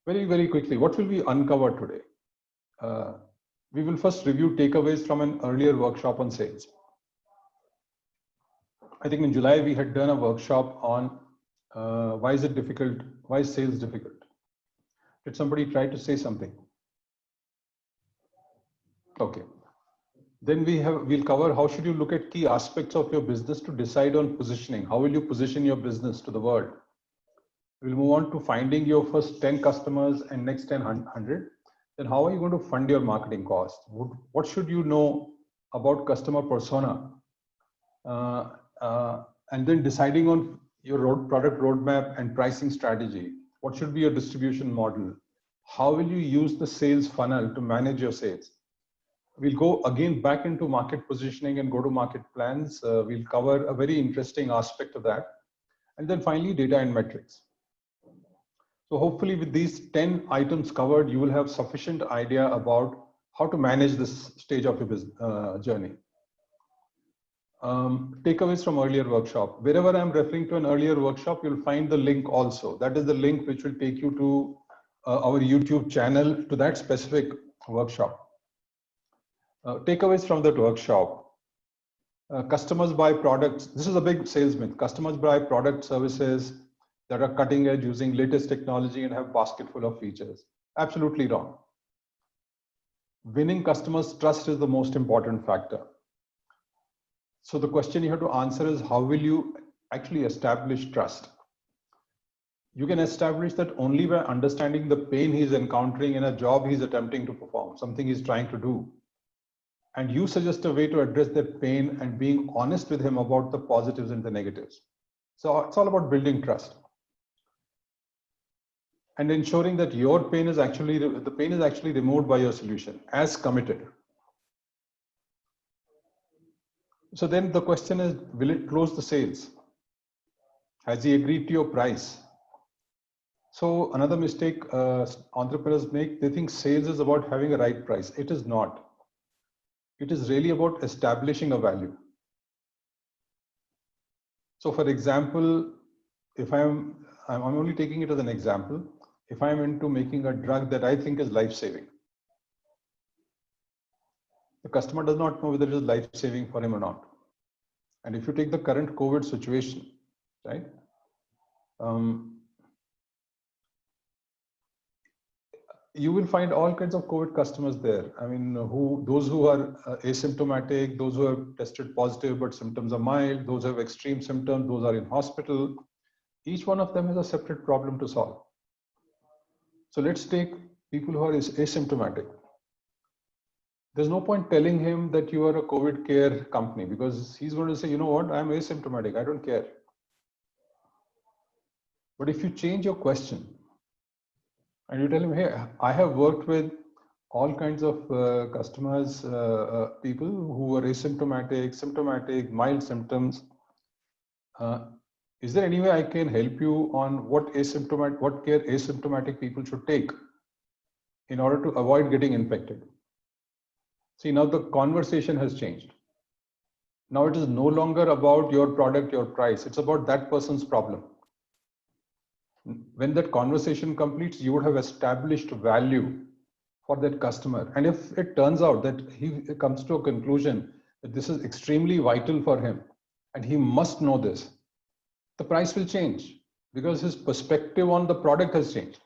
Very quickly, what will we uncover today? We will first review takeaways from an earlier workshop on sales. I think in July we had done a workshop on why is it difficult, why is sales difficult? Did somebody try to say something? Okay. Then we'll cover how should you look at key aspects of your business to decide on positioning. How will you position your business to the world? We'll move on to finding your first 10 customers and next 100. Then how are you going to fund your marketing costs? What should you know about customer persona? And then deciding on your product roadmap and pricing strategy. What should be your distribution model? How will you use the sales funnel to manage your sales? We'll go again back into market positioning and go-to-market plans. We'll cover a very interesting aspect of that. And then finally, data and metrics. So hopefully with these 10 items covered, you will have sufficient idea about how to manage this stage of your business journey. Takeaways from earlier workshop. Wherever I'm referring to an earlier workshop, you'll find the link also. That is the link which will take you to our YouTube channel to that specific workshop. Takeaways from that workshop. Customers buy products. This is a big sales myth. Customers buy product services that are cutting edge using latest technology and have basket full of features. Absolutely wrong. Winning customers' trust is the most important factor. So the question you have to answer is, how will you actually establish trust? You can establish that only by understanding the pain he's encountering in a job he's attempting to perform, something he's trying to do. And you suggest a way to address that pain and being honest with him about the positives and the negatives. So it's all about building trust. And ensuring that your pain is actually, the pain is actually removed by your solution as committed. So then the question is, will it close the sales? Has he agreed to your price? So another mistake entrepreneurs make, they think sales is about having a right price. It is not. It is really about establishing a value. So for example, if I'm only taking it as an example, if I'm into making a drug that I think is life-saving, the customer does not know whether it is life-saving for him or not. And if you take the current COVID situation, right? You will find all kinds of COVID customers there. I mean, those who are asymptomatic, those who have tested positive but symptoms are mild, those who have extreme symptoms, those are in hospital. Each one of them has a separate problem to solve. So let's take people who are asymptomatic. There's no point telling him that you are a COVID care company, because he's going to say, you know what, I'm asymptomatic, I don't care. But if you change your question and you tell him, hey, I have worked with all kinds of customers, people who are asymptomatic, symptomatic, mild symptoms. Is there any way I can help you on what care asymptomatic people should take in order to avoid getting infected? See, now the conversation has changed. Now it is no longer about your product, your price. It's about that person's problem. When that conversation completes, you would have established value for that customer. And if it turns out that he comes to a conclusion that this is extremely vital for him and he must know this, the price will change because his perspective on the product has changed.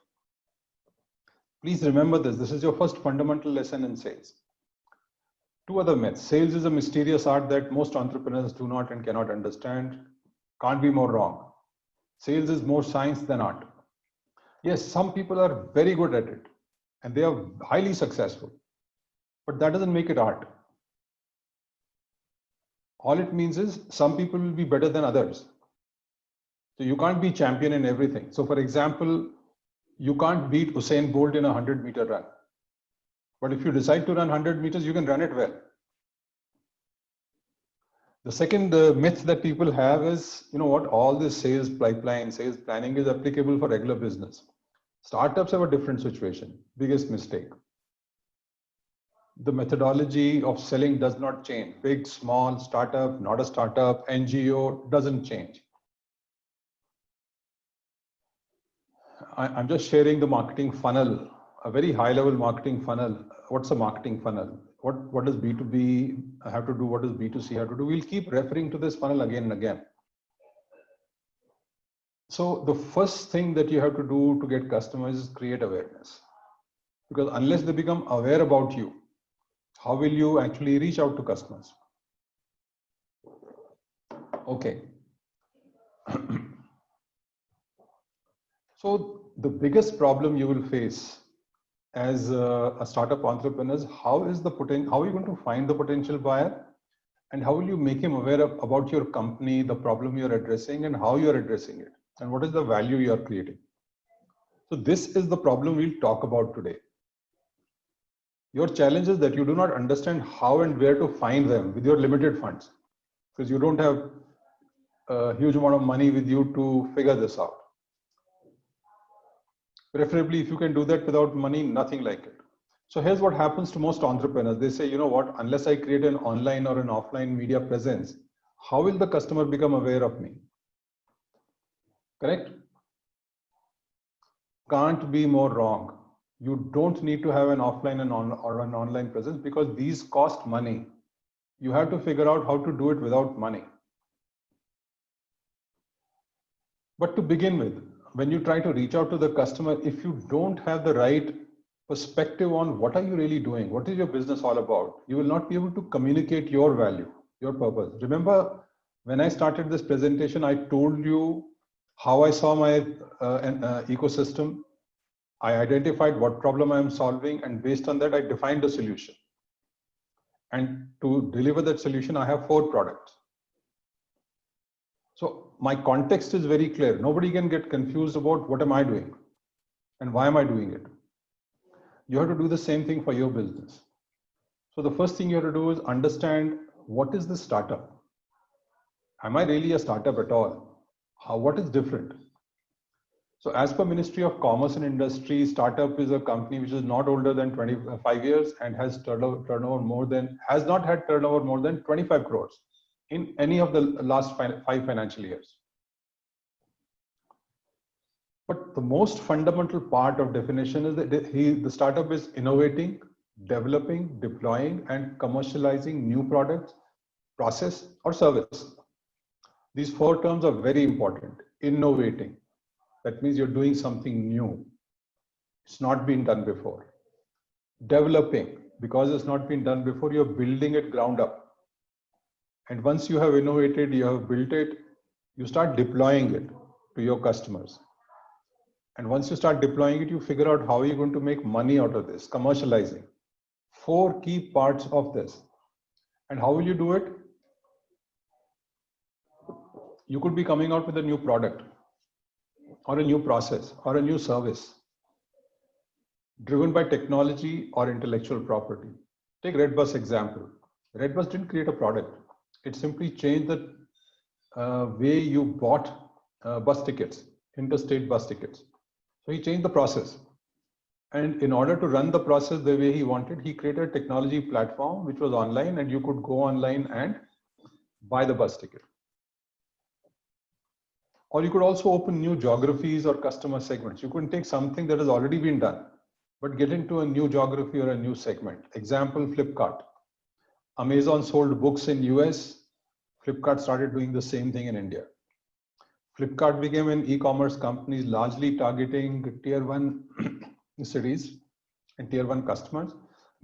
Please remember this. This is your first fundamental lesson in sales. Two other myths. Sales is a mysterious art that most entrepreneurs do not and cannot understand. Can't be more wrong. Sales is more science than art. Yes, some people are very good at it and they are highly successful, but that doesn't make it art. All it means is some people will be better than others. So you can't be champion in everything. So for example, you can't beat Usain Bolt in a 100-meter run. But if you decide to run 100 meters, you can run it well. The second myth that people have is, you know what, all this sales pipeline, sales planning is applicable for regular business. Startups have a different situation. Biggest mistake. The methodology of selling does not change. Big, small, startup, not a startup, NGO, doesn't change. I'm just sharing the marketing funnel, a very high level marketing funnel. What's a marketing funnel? What does B2B have to do? What does B2C have to do? We'll keep referring to this funnel again and again. So the first thing that you have to do to get customers is create awareness. Because unless they become aware about you, how will you actually reach out to customers? Okay. So the biggest problem you will face as a startup entrepreneur is how are you going to find the potential buyer, and how will you make him aware about your company, the problem you're addressing, and how you're addressing it, and what is the value you are creating. So this is the problem we'll talk about today. Your challenge is that you do not understand how and where to find them with your limited funds, because you don't have a huge amount of money with you to figure this out. Preferably, if you can do that without money, nothing like it. So here's what happens to most entrepreneurs. They say, you know what, unless I create an online or an offline media presence, how will the customer become aware of me? Correct? Can't be more wrong. You don't need to have an offline or an online presence, because these cost money. You have to figure out how to do it without money. But to begin with, when you try to reach out to the customer, if you don't have the right perspective on what are you really doing, what is your business all about, you will not be able to communicate your value, your purpose. Remember, when I started this presentation, I told you how I saw my ecosystem. I identified what problem I am solving, and based on that, I defined a solution. And to deliver that solution, I have 4 products. So my context is very clear. Nobody can get confused about what am I doing and why am I doing it. You have to do the same thing for your business. So the first thing you have to do is understand, what is the startup? Am I really a startup at all? What is different? So as per Ministry of Commerce and Industry, startup is a company which is not older than 25 years and has turnover more than, has not had turnover more than 25 crores in any of the last 5 financial years. But the most fundamental part of definition is that the startup is innovating, developing, deploying, and commercializing new products, process, or service. These 4 terms are very important. Innovating. That means you're doing something new. It's not been done before. Developing, because it's not been done before, you're building it ground up. And once you have innovated, you have built it, you start deploying it to your customers. And once you start deploying it, you figure out how you're going to make money out of this, commercializing. 4 key parts of this. And how will you do it? You could be coming out with a new product, or a new process, or a new service, driven by technology or intellectual property. Take Redbus example. Redbus didn't create a product. It simply changed the way you bought bus tickets, interstate bus tickets. So he changed the process. And in order to run the process the way he wanted, he created a technology platform which was online, and you could go online and buy the bus ticket. Or you could also open new geographies or customer segments. You could take something that has already been done, but get into a new geography or a new segment. Example, Flipkart. Amazon sold books in US. Flipkart started doing the same thing in India. Flipkart became an e-commerce company largely targeting tier 1 cities and tier 1 customers.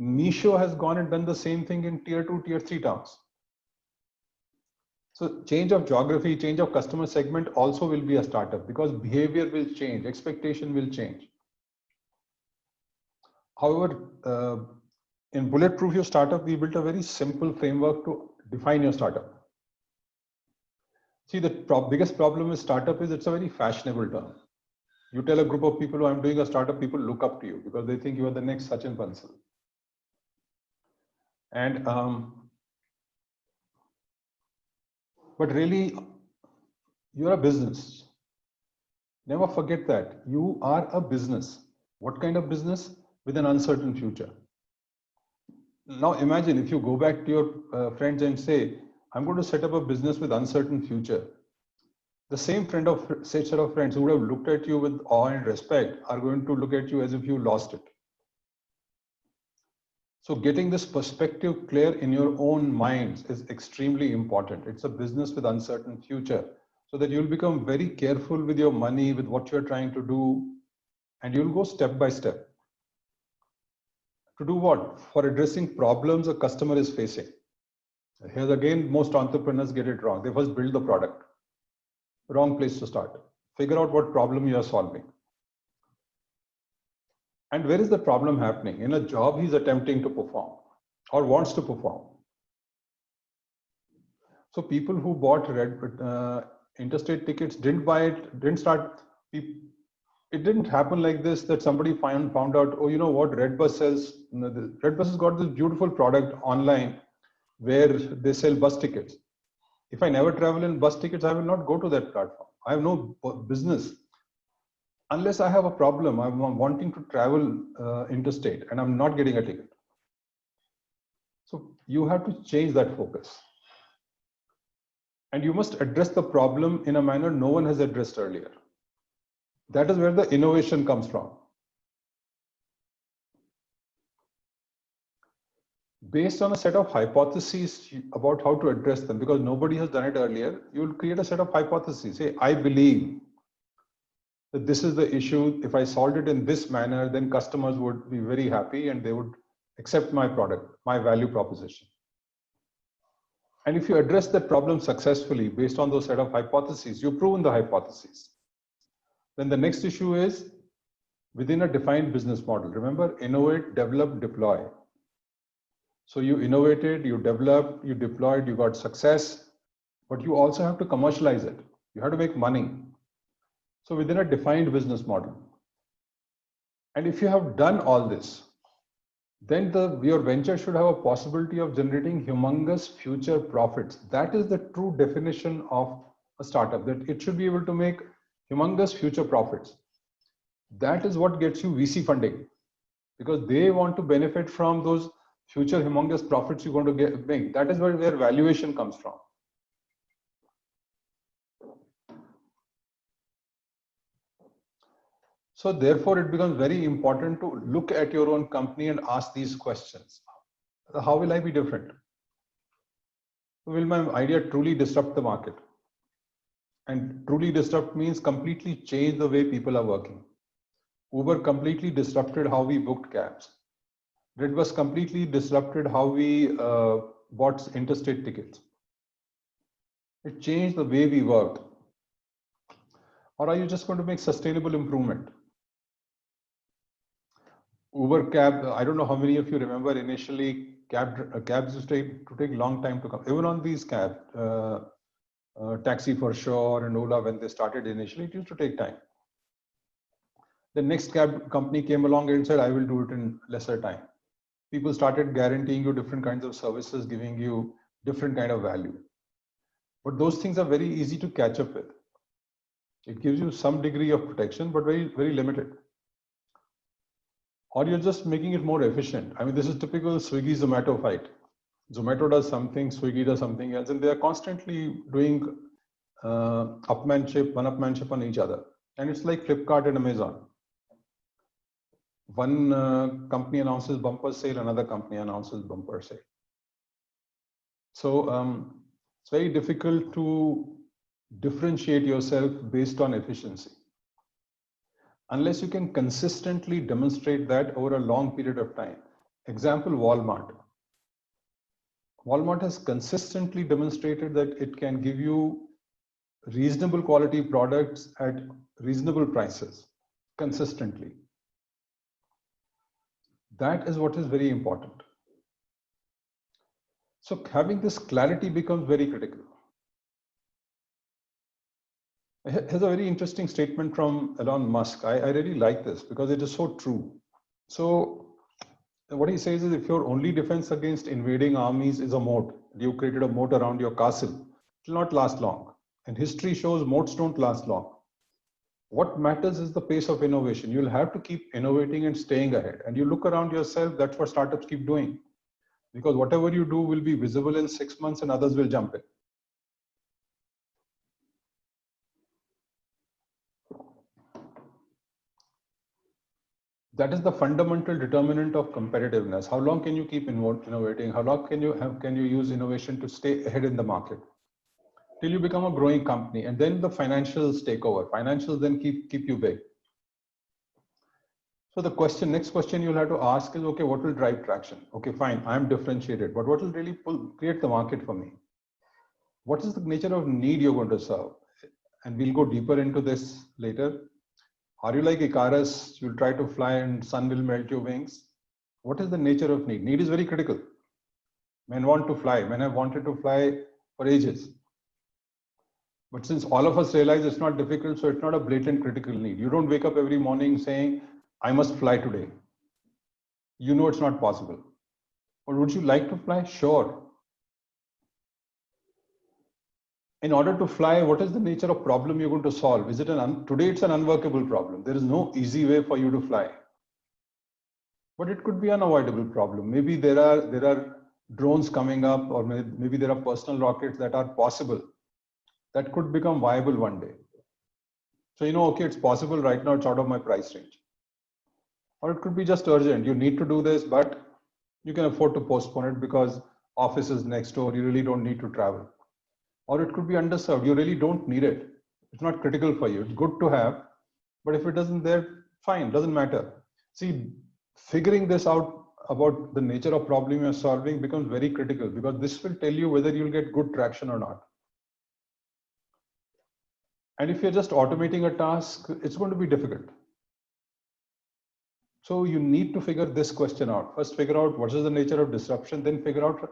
Meesho has gone and done the same thing in tier 2, tier 3 towns. So change of geography, change of customer segment also will be a startup, because behavior will change, expectation will change. However, in Bulletproof Your Startup, we built a very simple framework to define your startup. See, the biggest problem with startup is it's a very fashionable term. You tell a group of people, I'm doing a startup, people look up to you because they think you are the next Sachin Bansal. And but really, you're a business. Never forget that. You are a business. What kind of business? With an uncertain future. Now imagine if you go back to your friends and say, I'm going to set up a business with uncertain future. the same set of friends who would have looked at you with awe and respect are going to look at you as if you lost it. So getting this perspective clear in your own minds is extremely important. It's a business with uncertain future, so that you'll become very careful with your money, with what you're trying to do, and you'll go step by step. To do what? For addressing problems a customer is facing. Here's again, most entrepreneurs get it wrong. They first build the product. Wrong place to start. Figure out what problem you are solving. And where is the problem happening? In a job he's attempting to perform or wants to perform. So people who bought interstate tickets didn't buy it, it didn't happen like this, that somebody found out, oh, you know what, Redbus sells, Redbus has got this beautiful product online where they sell bus tickets. If I never travel in bus tickets, I will not go to that platform. I have no business. Unless I have a problem, I'm wanting to travel interstate and I'm not getting a ticket. So you have to change that focus. And you must address the problem in a manner no one has addressed earlier. That is where the innovation comes from. Based on a set of hypotheses about how to address them, because nobody has done it earlier, you will create a set of hypotheses. Say, I believe that this is the issue. If I solved it in this manner, then customers would be very happy and they would accept my product, my value proposition. And if you address that problem successfully based on those set of hypotheses, you've proven the hypotheses. Then the next issue is within a defined business model. Remember, innovate, develop, deploy. So you innovated, you developed, you deployed, you got success, but you also have to commercialize it. You have to make money. So within a defined business model. And if you have done all this, then your venture should have a possibility of generating humongous future profits. That is the true definition of a startup, that it should be able to make humongous future profits. That is what gets you VC funding, because they want to benefit from those future humongous profits you're going to make. That is where valuation comes from. So therefore, it becomes very important to look at your own company and ask these questions. How will I be different? Will my idea truly disrupt the market? And truly disrupt means completely change the way people are working. Uber completely disrupted how we booked cabs. Redbus completely disrupted how we bought interstate tickets. It changed the way we worked. Or are you just going to make sustainable improvement? Uber cab, I don't know how many of you remember initially cabs used to take a long time to come. Even on these cabs, Taxi for Sure and Ola, when they started initially, it used to take time. The next cab company came along and said, I will do it in lesser time. People started guaranteeing you different kinds of services, giving you different kind of value. But those things are very easy to catch up with. It gives you some degree of protection, but very, very limited. Or you're just making it more efficient. I mean, this is typical Swiggy Zomato fight. Zomato does something, Swiggy does something else, and they are constantly doing one-upmanship on each other. And it's like Flipkart and Amazon. One company announces bumper sale, another company announces bumper sale. So it's very difficult to differentiate yourself based on efficiency, unless you can consistently demonstrate that over a long period of time. Example, Walmart. Walmart has consistently demonstrated that it can give you reasonable quality products at reasonable prices consistently. That is what is very important. So having this clarity becomes very critical. Here's a very interesting statement from Elon Musk. I really like this because it is so true. So what he says is, if your only defense against invading armies is a moat, you created a moat around your castle, it will not last long. And history shows moats don't last long. What matters is the pace of innovation. You'll have to keep innovating and staying ahead. And you look around yourself, that's what startups keep doing. Because whatever you do will be visible in 6 months and others will jump in. That is the fundamental determinant of competitiveness. How long can you keep innovating? How long can you use innovation to stay ahead in the market? Till you become a growing company, and then the financials take over. Financials then keep you big. So the next question you'll have to ask is, okay, what will drive traction? Okay, fine, I'm differentiated, but what will really create the market for me? What is the nature of need you're going to serve? And we'll go deeper into this later. Are you like Icarus? You'll try to fly and sun will melt your wings. What is the nature of need? Need is very critical. Men want to fly. Men have wanted to fly for ages. But since all of us realize it's not difficult, so it's not a blatant critical need. You don't wake up every morning saying, I must fly today. You know it's not possible. But would you like to fly? Sure. In order to fly, what is the nature of problem you're going to solve? Is it today it's an unworkable problem. There is no easy way for you to fly. But it could be an unavoidable problem. Maybe there are drones coming up, or maybe there are personal rockets that are possible, that could become viable one day. So okay, it's possible right now, it's out of my price range. Or it could be just urgent. You need to do this, but you can afford to postpone it because office is next door. You really don't need to travel. Or it could be underserved. You really don't need it. It's not critical for you. It's good to have, but if it doesn't there, fine, doesn't matter. See, figuring this out about the nature of problem you're solving becomes very critical, because this will tell you whether you'll get good traction or not. And if you're just automating a task, it's going to be difficult. So you need to figure this question out. First, figure out what is the nature of disruption, then figure out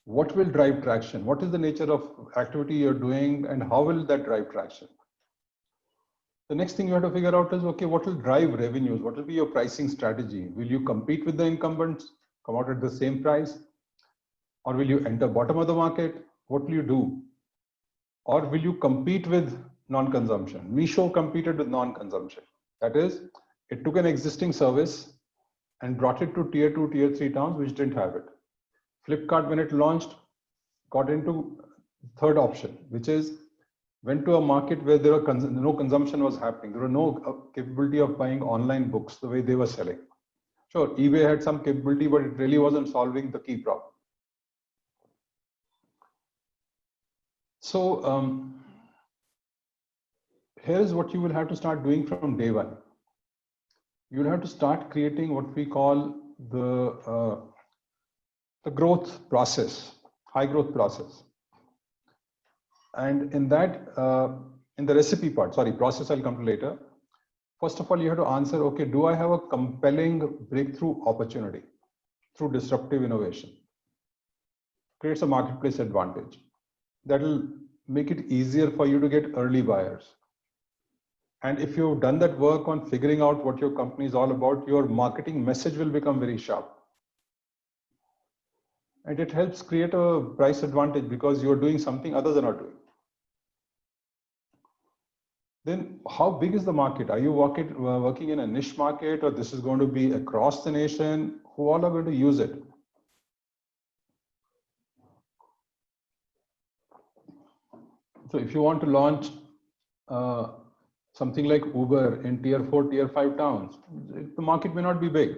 what will drive traction. What is the nature of activity you're doing and how will that drive traction? The next thing you have to figure out is, okay, what will drive revenues? What will be your pricing strategy? Will you compete with the incumbents, come out at the same price? Or will you enter bottom of the market? What will you do? Or will you compete with non-consumption? Meesho competed with non-consumption. That is, it took an existing service and brought it to tier 2, tier 3 towns which didn't have it. Flipkart, when it launched, got into third option, which is went to a market where there were no consumption was happening. There were no capability of buying online books the way they were selling. Sure, eBay had some capability, but it really wasn't solving the key problem. So here is what you will have to start doing from day one. You will have to start creating what we call the growth process, high growth process. And in that, in the recipe part, sorry, process I'll come to later. First of all, you have to answer, okay, do I have a compelling breakthrough opportunity through disruptive innovation? Creates a marketplace advantage. That will make it easier for you to get early buyers. And if you've done that work on figuring out what your company is all about, your marketing message will become very sharp. And it helps create a price advantage because you're doing something others are not doing. Then how big is the market? Are you working in a niche market, or this is going to be across the nation? Who all are going to use it? So if you want to launch something like Uber in tier 4, tier 5 towns, the market may not be big.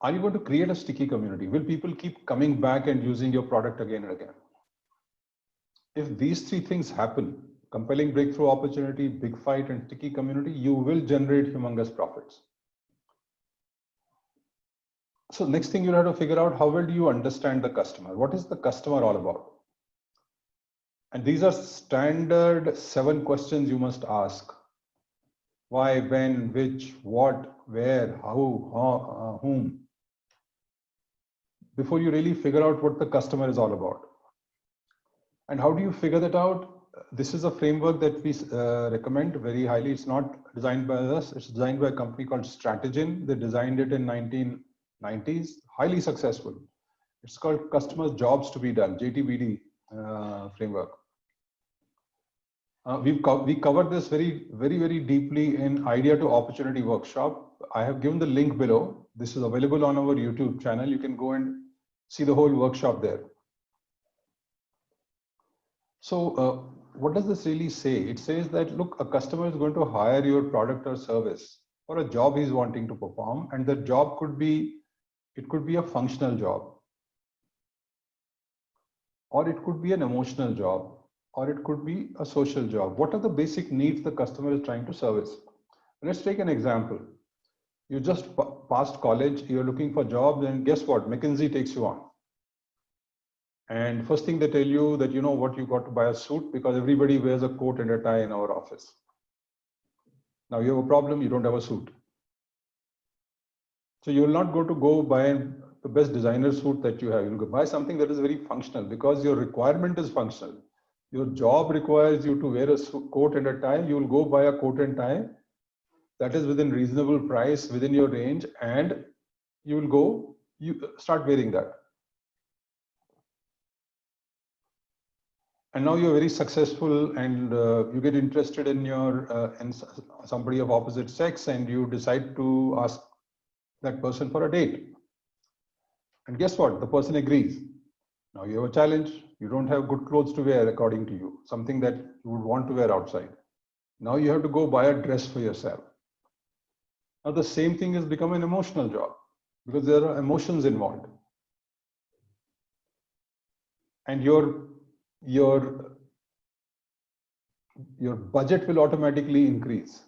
Are you going to create a sticky community? Will people keep coming back and using your product again and again? If these three things happen, compelling breakthrough opportunity, big fight, and sticky community, you will generate humongous profits. So next thing you'll have to figure out, how well do you understand the customer? What is the customer all about? And these are standard 7 questions you must ask. Why, when, which, what, where, how, whom. Before you really figure out what the customer is all about. And how do you figure that out? This is a framework that we recommend very highly. It's not designed by us. It's designed by a company called Strategic. They designed it in 1990s. Highly successful. It's called Customers Jobs to be Done, JTBD framework. We covered this very deeply in Idea to Opportunity workshop. I have given the link below. This is available on our YouTube channel. You can go and see the whole workshop there. So what does this really say? It says that, look, a customer is going to hire your product or service for a job he's wanting to perform, and the job could be, it could be a functional job, or it could be an emotional job, or it could be a social job. What are the basic needs the customer is trying to service? Let's take an example. You just passed college, you're looking for jobs, and guess what? McKinsey takes you on. And first thing they tell you that, you know what, you got to buy a suit because everybody wears a coat and a tie in our office. Now you have a problem, you don't have a suit. So you will not go buy the best designer suit that you have. You'll go buy something that is very functional because your requirement is functional. Your job requires you to wear a coat and a tie. You will go buy a coat and tie that is within reasonable price, within your range, and you will go, you start wearing that. And now you're very successful, and you get interested in in somebody of opposite sex, and you decide to ask that person for a date. And guess what? The person agrees. Now you have a challenge. You don't have good clothes to wear according to you, something that you would want to wear outside. Now you have to go buy a dress for yourself. Now the same thing has become an emotional job because there are emotions involved. And your budget will automatically increase.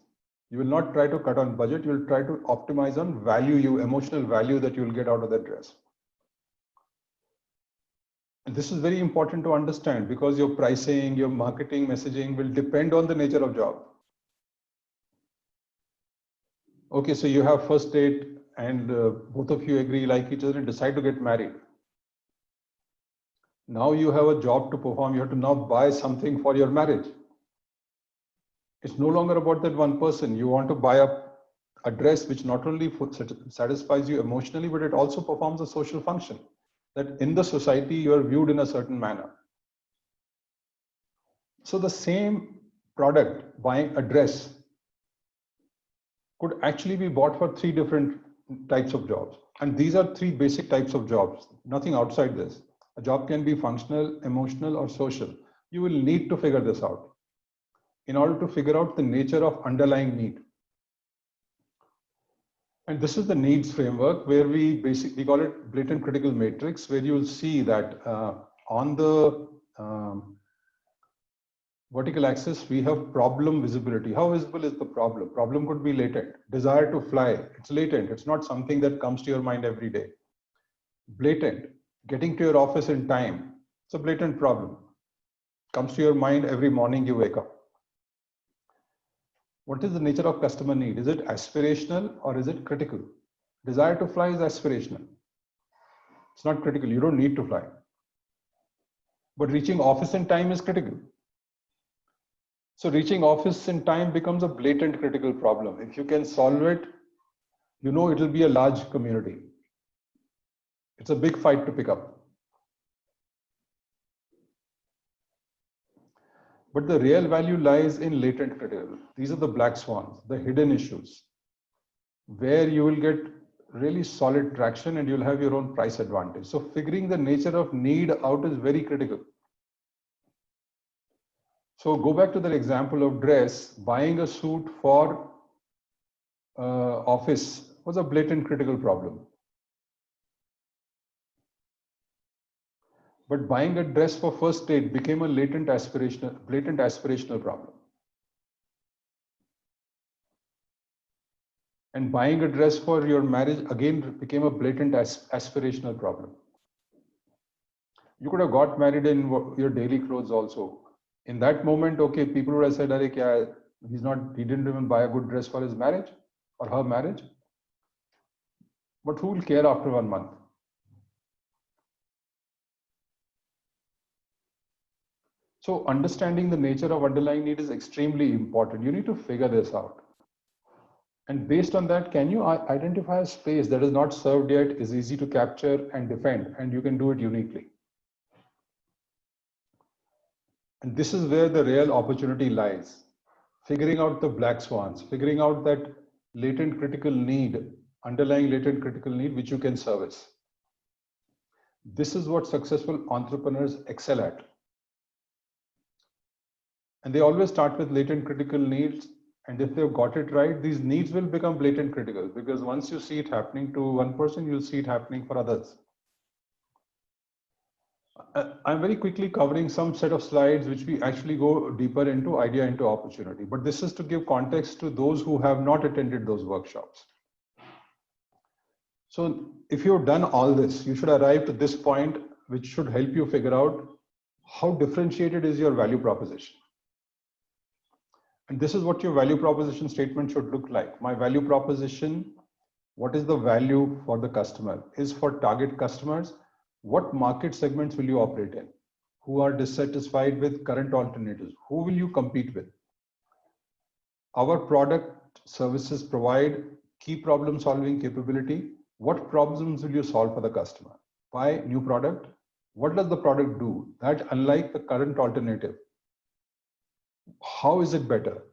You will not try to cut on budget, you will try to optimize on value, emotional value that you will get out of that dress. And this is very important to understand because your pricing, your marketing, messaging will depend on the nature of job. Okay, so you have first date and both of you agree, like each other, and decide to get married. Now you have a job to perform. You have to now buy something for your marriage. It's no longer about that one person. You want to buy a dress which not only satisfies you emotionally, but it also performs a social function. That in the society, you are viewed in a certain manner. So the same product, buying a dress, could actually be bought for 3 different types of jobs. And these are 3 basic types of jobs, nothing outside this. A job can be functional, emotional, or social. You will need to figure this out in order to figure out the nature of underlying need. And this is the needs framework where we call it blatant critical matrix, where you will see that on the vertical axis, we have problem visibility. How visible is the problem? Problem could be latent. Desire to fly, it's latent. It's not something that comes to your mind every day. Blatant, getting to your office in time, it's a blatant problem. Comes to your mind every morning you wake up. What is the nature of customer need? Is it aspirational or is it critical? Desire to fly is aspirational. It's not critical. You don't need to fly. But reaching office in time is critical. So reaching office in time becomes a blatant critical problem. If you can solve it, you know it will be a large community. It's a big fight to pick up. But the real value lies in latent critical. These are the black swans, the hidden issues, where you will get really solid traction and you'll have your own price advantage. So figuring the nature of need out is very critical. So go back to that example of dress. Buying a suit for office was a blatant critical problem. But buying a dress for first date became a blatant aspirational problem. And buying a dress for your marriage again became a blatant aspirational problem. You could have got married in your daily clothes also. In that moment, okay, people would have said, he didn't even buy a good dress for his marriage or her marriage. But who will care after 1 month? So understanding the nature of underlying need is extremely important. You need to figure this out. And based on that, can you identify a space that is not served yet, is easy to capture and defend, and you can do it uniquely? And this is where the real opportunity lies. Figuring out the black swans, figuring out that latent critical need, underlying latent critical need, which you can service. This is what successful entrepreneurs excel at. And they always start with latent critical needs. And if they've got it right, these needs will become blatant critical, because once you see it happening to one person, you'll see it happening for others. I'm very quickly covering some set of slides which we actually go deeper into idea into opportunity. But this is to give context to those who have not attended those workshops. So if you've done all this, you should arrive to this point, which should help you figure out how differentiated is your value proposition. And this is what your value proposition statement should look like. My value proposition, what is the value for the customer, is for target customers. What market segments will you operate in? Who are dissatisfied with current alternatives? Who will you compete with? Our product services provide key problem solving capability. What problems will you solve for the customer? Why new product? What does the product do that unlike the current alternative? How is it better?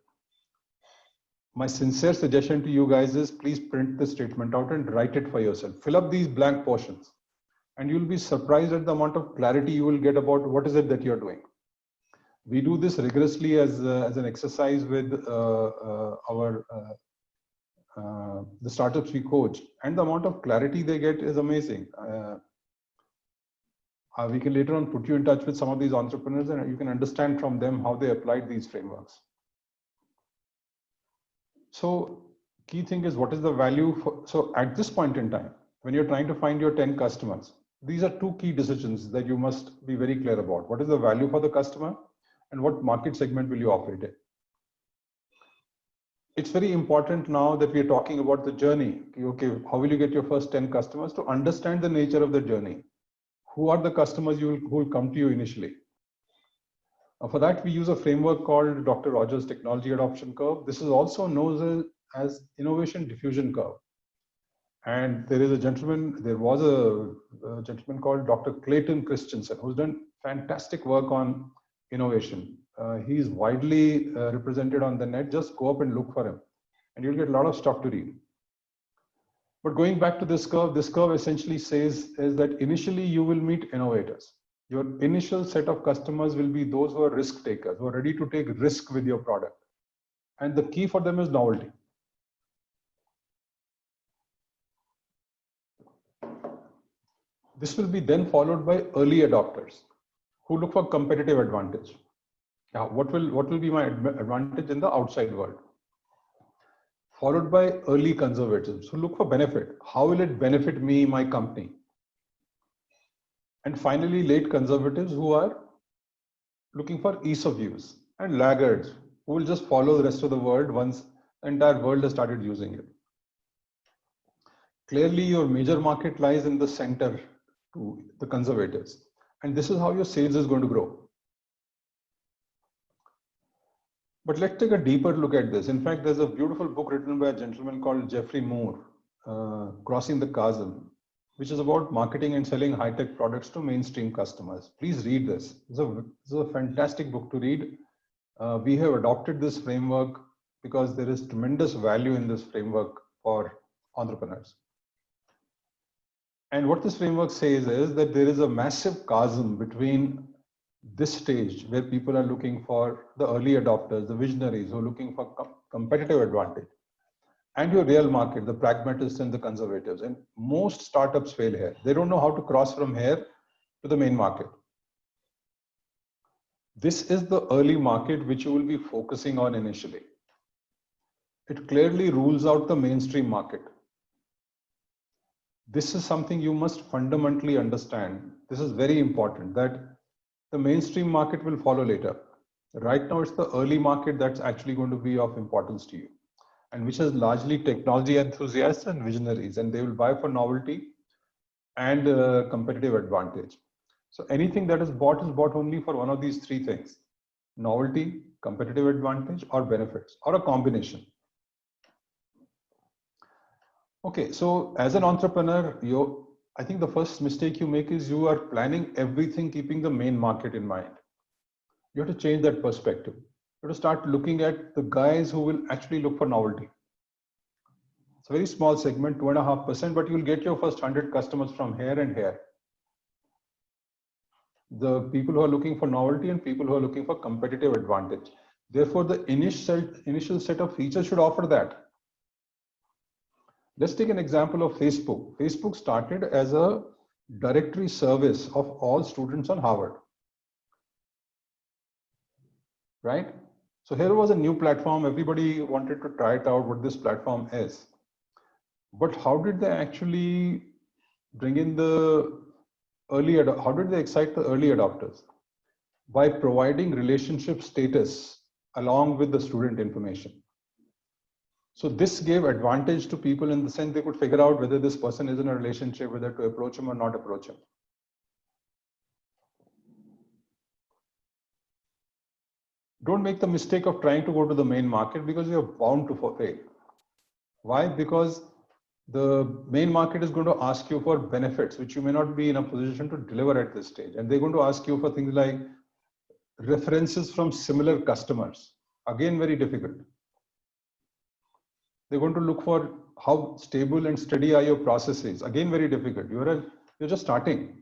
My sincere suggestion to you guys is please print this statement out and write it for yourself. Fill up these blank portions and you'll be surprised at the amount of clarity you will get about what is it that you're doing. We do this rigorously as an exercise with the startups we coach, and the amount of clarity they get is amazing. We can later on put you in touch with some of these entrepreneurs and you can understand from them how they applied these frameworks. So key thing is, what is the value for, so at this point in time, when you're trying to find your 10 customers, these are two key decisions that you must be very clear about. What is the value for the customer and what market segment will you operate in? It's very important now that we are talking about the journey. Okay, how will you get your first 10 customers? To understand the nature of the journey. Who are the customers who will come to you initially? For that, we use a framework called Dr. Rogers Technology Adoption Curve. This is also known as Innovation Diffusion Curve. And there was a gentleman called Dr. Clayton Christensen, who's done fantastic work on innovation. He's widely represented on the net. Just go up and look for him and you'll get a lot of stuff to read. But going back to this curve essentially says is that initially you will meet innovators. Your initial set of customers will be those who are risk takers, who are ready to take risk with your product. And the key for them is novelty. This will be then followed by early adopters who look for competitive advantage. Now, what will be my advantage in the outside world? Followed by early conservatives who look for benefit. How will it benefit me, my company? And finally, late conservatives who are looking for ease of use, and laggards who will just follow the rest of the world once the entire world has started using it. Clearly, your major market lies in the center to the conservatives. And this is how your sales is going to grow. But let's take a deeper look at this. In fact, there's a beautiful book written by a gentleman called Jeffrey Moore, Crossing the Chasm, which is about marketing and selling high-tech products to mainstream customers. Please read this. It's a fantastic book to read. We have adopted this framework because there is tremendous value in this framework for entrepreneurs. And what this framework says is that there is a massive chasm between this stage where people are looking for the early adopters, the visionaries who are looking for competitive advantage, and your real market, the pragmatists and the conservatives. And most startups fail here. They don't know how to cross from here to the main market. This is the early market which you will be focusing on initially. It clearly rules out the mainstream market. This is something you must fundamentally understand. This is very important, that the mainstream market will follow later. Right now, it's the early market that's actually going to be of importance to you, and which is largely technology enthusiasts and visionaries, and they will buy for novelty and competitive advantage. So anything that is bought only for one of these three things: novelty, competitive advantage, or benefits, or a combination. Okay, so as an entrepreneur, I think the first mistake you make is you are planning everything keeping the main market in mind. You have to change that perspective. You have to start looking at the guys who will actually look for novelty. It's a very small segment, 2.5%, but you'll get your first 100 customers from here and here. the people who are looking for novelty and people who are looking for competitive advantage. Therefore, the initial set of features should offer that. Let's take an example of Facebook. Facebook started as a directory service of all students on Harvard, right? So here was a new platform. Everybody wanted to try it out, what this platform is. But how did they actually bring in the how did they excite the early adopters? By providing relationship status along with the student information. So this gave advantage to people in the sense they could figure out whether this person is in a relationship, whether to approach him or not approach him. Don't make the mistake of trying to go to the main market because you're bound to fail. Why? Because the main market is going to ask you for benefits, which you may not be in a position to deliver at this stage. And they're going to ask you for things like references from similar customers. Again, very difficult. They're going to look for how stable and steady are your processes. Again, very difficult. You're just starting.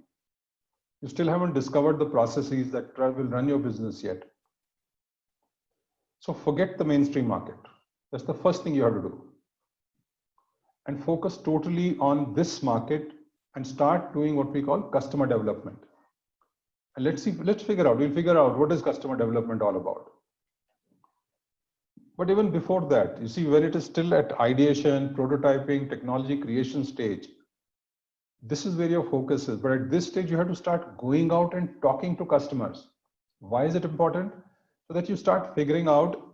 You still haven't discovered the processes that will run your business yet. So forget the mainstream market. That's the first thing you have to do. And focus totally on this market and start doing what we call customer development. And let's figure out, we'll figure out what is customer development all about. But even before that, you see, when it is still at ideation, prototyping, technology creation stage, this is where your focus is. But at this stage, you have to start going out and talking to customers. Why is it important? So that you start figuring out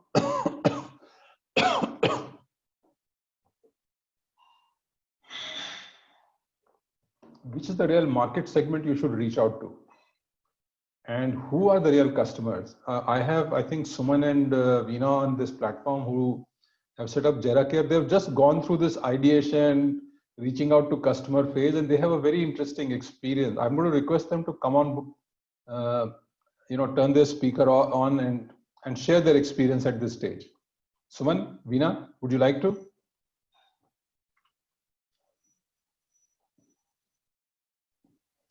which is the real market segment you should reach out to. And who are the real customers? I have, I think, Suman and Veena on this platform who have set up JeraCare. They've just gone through this ideation, reaching out to customer phase, and they have a very interesting experience. I'm going to request them to come on, turn their speaker on and share their experience at this stage. Suman, Veena, would you like to?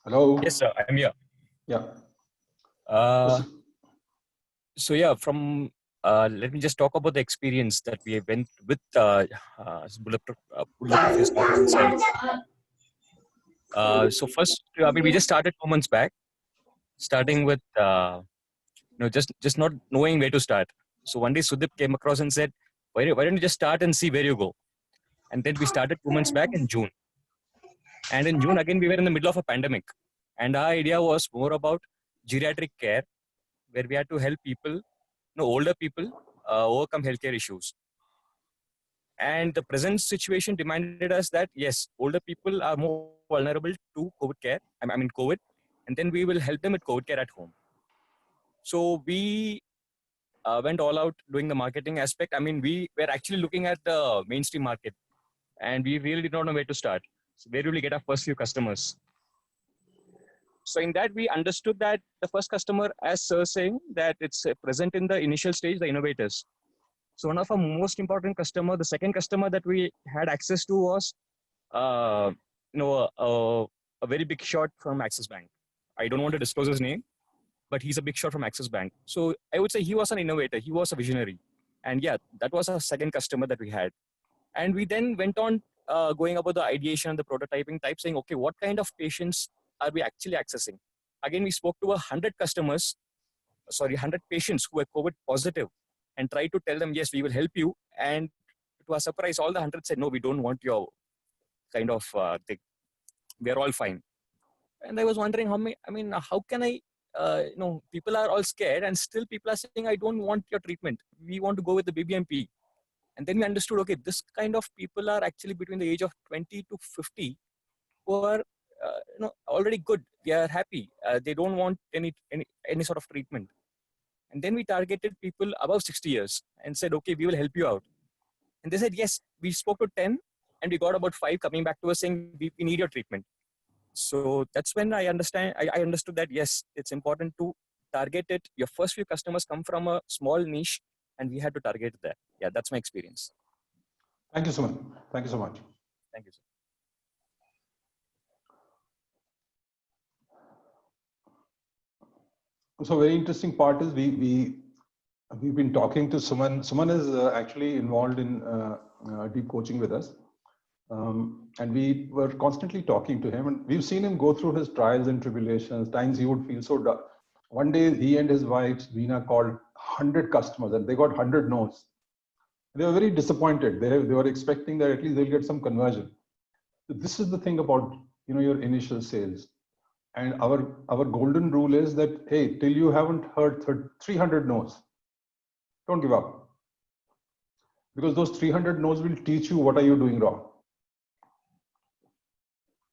Hello. Yes, sir. I'm here. Yeah. So yeah, from let me just talk about the experience that we went with Bulletproof Insights. So first, I mean, we just started 2 months back, starting with just not knowing where to start. So one day Sudip came across and said, "Why don't you just start and see where you go?" And then we started 2 months back in June. And in June again, we were in the middle of a pandemic, and our idea was more about geriatric care, where we had to help people, older people, overcome healthcare issues. And the present situation demanded us that, yes, older people are more vulnerable to COVID care, I mean COVID, and then we will help them with COVID care at home. So we went all out doing the marketing aspect. I mean, we were actually looking at the mainstream market, and we really did not know where to start. So where will we get our first few customers? So in that, we understood that the first customer, as Sir saying, that it's present in the initial stage, the innovators. So one of our most important customer, the second customer that we had access to was, a very big shot from Axis Bank. I don't want to disclose his name, but he's a big shot from Axis Bank. So I would say he was an innovator. He was a visionary. And yeah, that was our second customer that we had. And we then went on going about the ideation and the prototyping type, saying, okay, what kind of patients are we actually accessing? Again, we spoke to 100 patients who were COVID positive and tried to tell them, yes, we will help you. And to our surprise, all the 100 said, no, we don't want your kind of thing. We are all fine. And I was wondering how can I, people are all scared and still people are saying, I don't want your treatment. We want to go with the BBMP. And then we understood, okay, this kind of people are actually between the age of 20 to 50 who are already good. They are happy. They don't want any sort of treatment. And then we targeted people above 60 years and said, okay, we will help you out. And they said, yes. We spoke to 10 and we got about 5 coming back to us saying, we need your treatment. So that's when I understood that, yes, it's important to target it. Your first few customers come from a small niche and we had to target that. Yeah, that's my experience. Thank you, Suman. Thank you so much. Thank you, sir. So very interesting part is we've been talking to Suman. Suman is actually involved in deep coaching with us. And we were constantly talking to him, and we've seen him go through his trials and tribulations. Times he would feel so down. One day, he and his wife Veena called 100 customers, and they got 100 no's. They were very disappointed. They were expecting that at least they'll get some conversion. So this is the thing about your initial sales, and our golden rule is that, hey, till you haven't heard 300 no's, don't give up, because those 300 no's will teach you what are you doing wrong.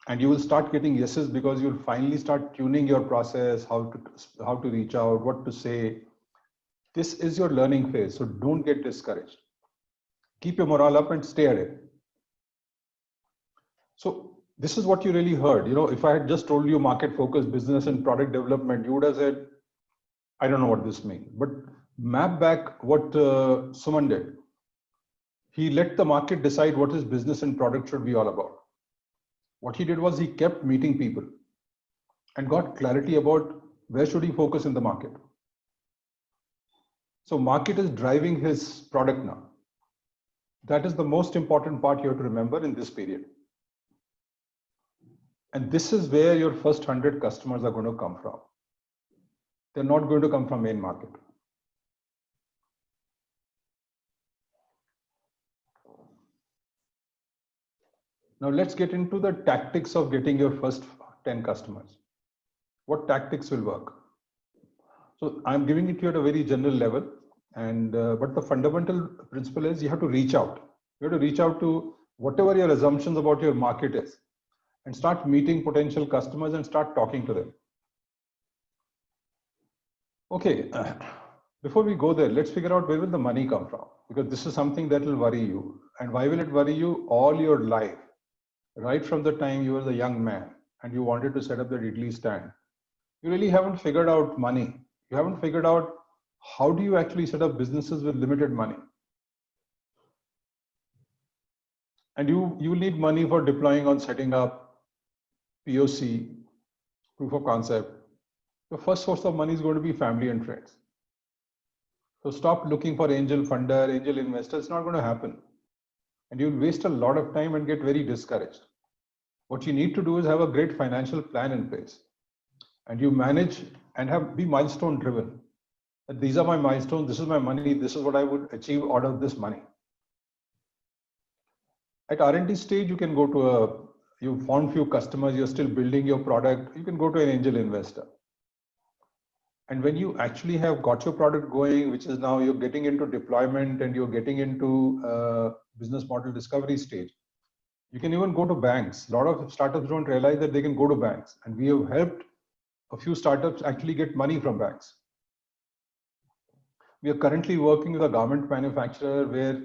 And you will start getting yeses, because you'll finally start tuning your process, how to reach out, what to say. This is your learning phase, so don't get discouraged. Keep your morale up and stay at it. So this is what you really heard. If I had just told you market focus, business and product development, you would have said, I don't know what this means. But map back what Suman did. He let the market decide what his business and product should be all about. What he did was he kept meeting people and got clarity about where should he focus in the market. So market is driving his product now. That is the most important part you have to remember in this period. And this is where your first 100 customers are going to come from. They're not going to come from main market. Now let's get into the tactics of getting your first 10 customers. What tactics will work? So I'm giving it to you at a very general level, and but the fundamental principle is you have to reach out. You have to reach out to whatever your assumptions about your market is, and start meeting potential customers and start talking to them. Okay, before we go there, let's figure out where will the money come from, because this is something that will worry you. And why will it worry you? All your life, right from the time you were a young man and you wanted to set up that idli stand, you really haven't figured out money. You haven't figured out how do you actually set up businesses with limited money. And you need money for deploying on setting up POC, proof of concept. The first source of money is going to be family and friends. So stop looking for angel funder, angel investor. It's not going to happen. And you'll waste a lot of time and get very discouraged. What you need to do is have a great financial plan in place. And you manage and be milestone driven. That these are my milestones, this is my money, this is what I would achieve out of this money. At R&D stage, you can go to you found few customers, you're still building your product, you can go to an angel investor. And when you actually have got your product going, which is now you're getting into deployment and you're getting into business model discovery stage, you can even go to banks. A lot of startups don't realize that they can go to banks. And we have helped a few startups actually get money from banks. We are currently working with a garment manufacturer where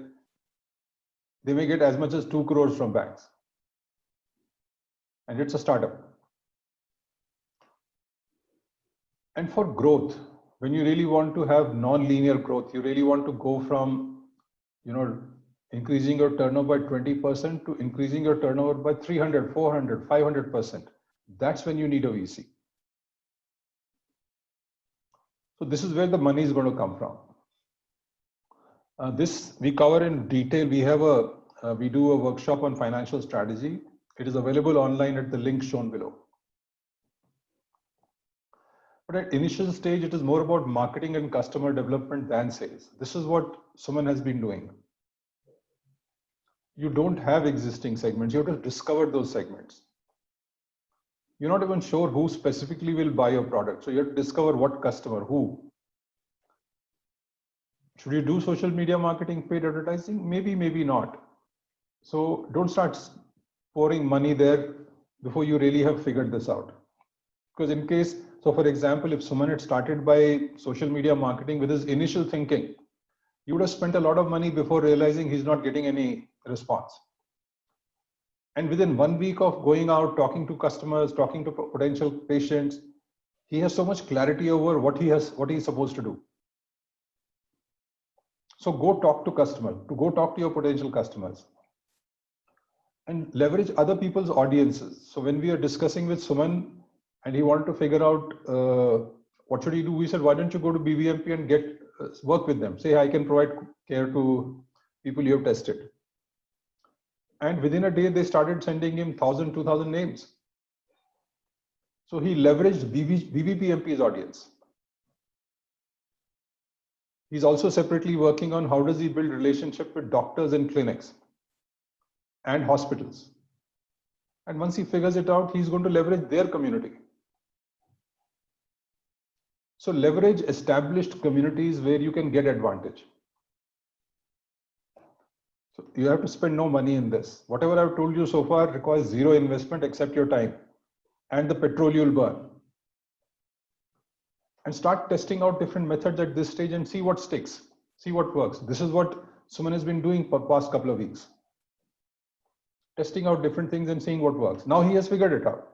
they may get as much as 2 crores from banks. And it's a startup. And for growth, when you really want to have non-linear growth, you really want to go from, increasing your turnover by 20% to increasing your turnover by 300, 400, 500%. That's when you need a VC. So this is where the money is going to come from. This we cover in detail. We do a workshop on financial strategy. It is available online at the link shown below. But at initial stage, it is more about marketing and customer development than sales. This is what Suman has been doing. You don't have existing segments. You have to discover those segments. You're not even sure who specifically will buy your product. So you have to discover what customer, who. Should you do social media marketing, paid advertising? Maybe, maybe not. So don't start pouring money there before you really have figured this out. Because in case, so for example, if Suman had started by social media marketing with his initial thinking, he would have spent a lot of money before realizing he's not getting any response. And within 1 week of going out, talking to customers, talking to potential patients, he has so much clarity over what he's supposed to do. So go talk to customers, go talk to your potential customers and leverage other people's audiences. So when we are discussing with Suman and he wanted to figure out what should he do? We said, why don't you go to BBMP and get work with them? Say, I can provide care to people you have tested. And within a day, they started sending him 1,000, 2,000 names. So he leveraged BBPMP's audience. He's also separately working on how does he build relationship with doctors and clinics and hospitals. And once he figures it out, he's going to leverage their community. So leverage established communities where you can get advantage. So you have to spend no money in this. Whatever I've told you so far requires zero investment except your time and the petrol you'll burn. And start testing out different methods at this stage and see what sticks, see what works. This is what Suman has been doing for the past couple of weeks. Testing out different things and seeing what works. Now he has figured it out.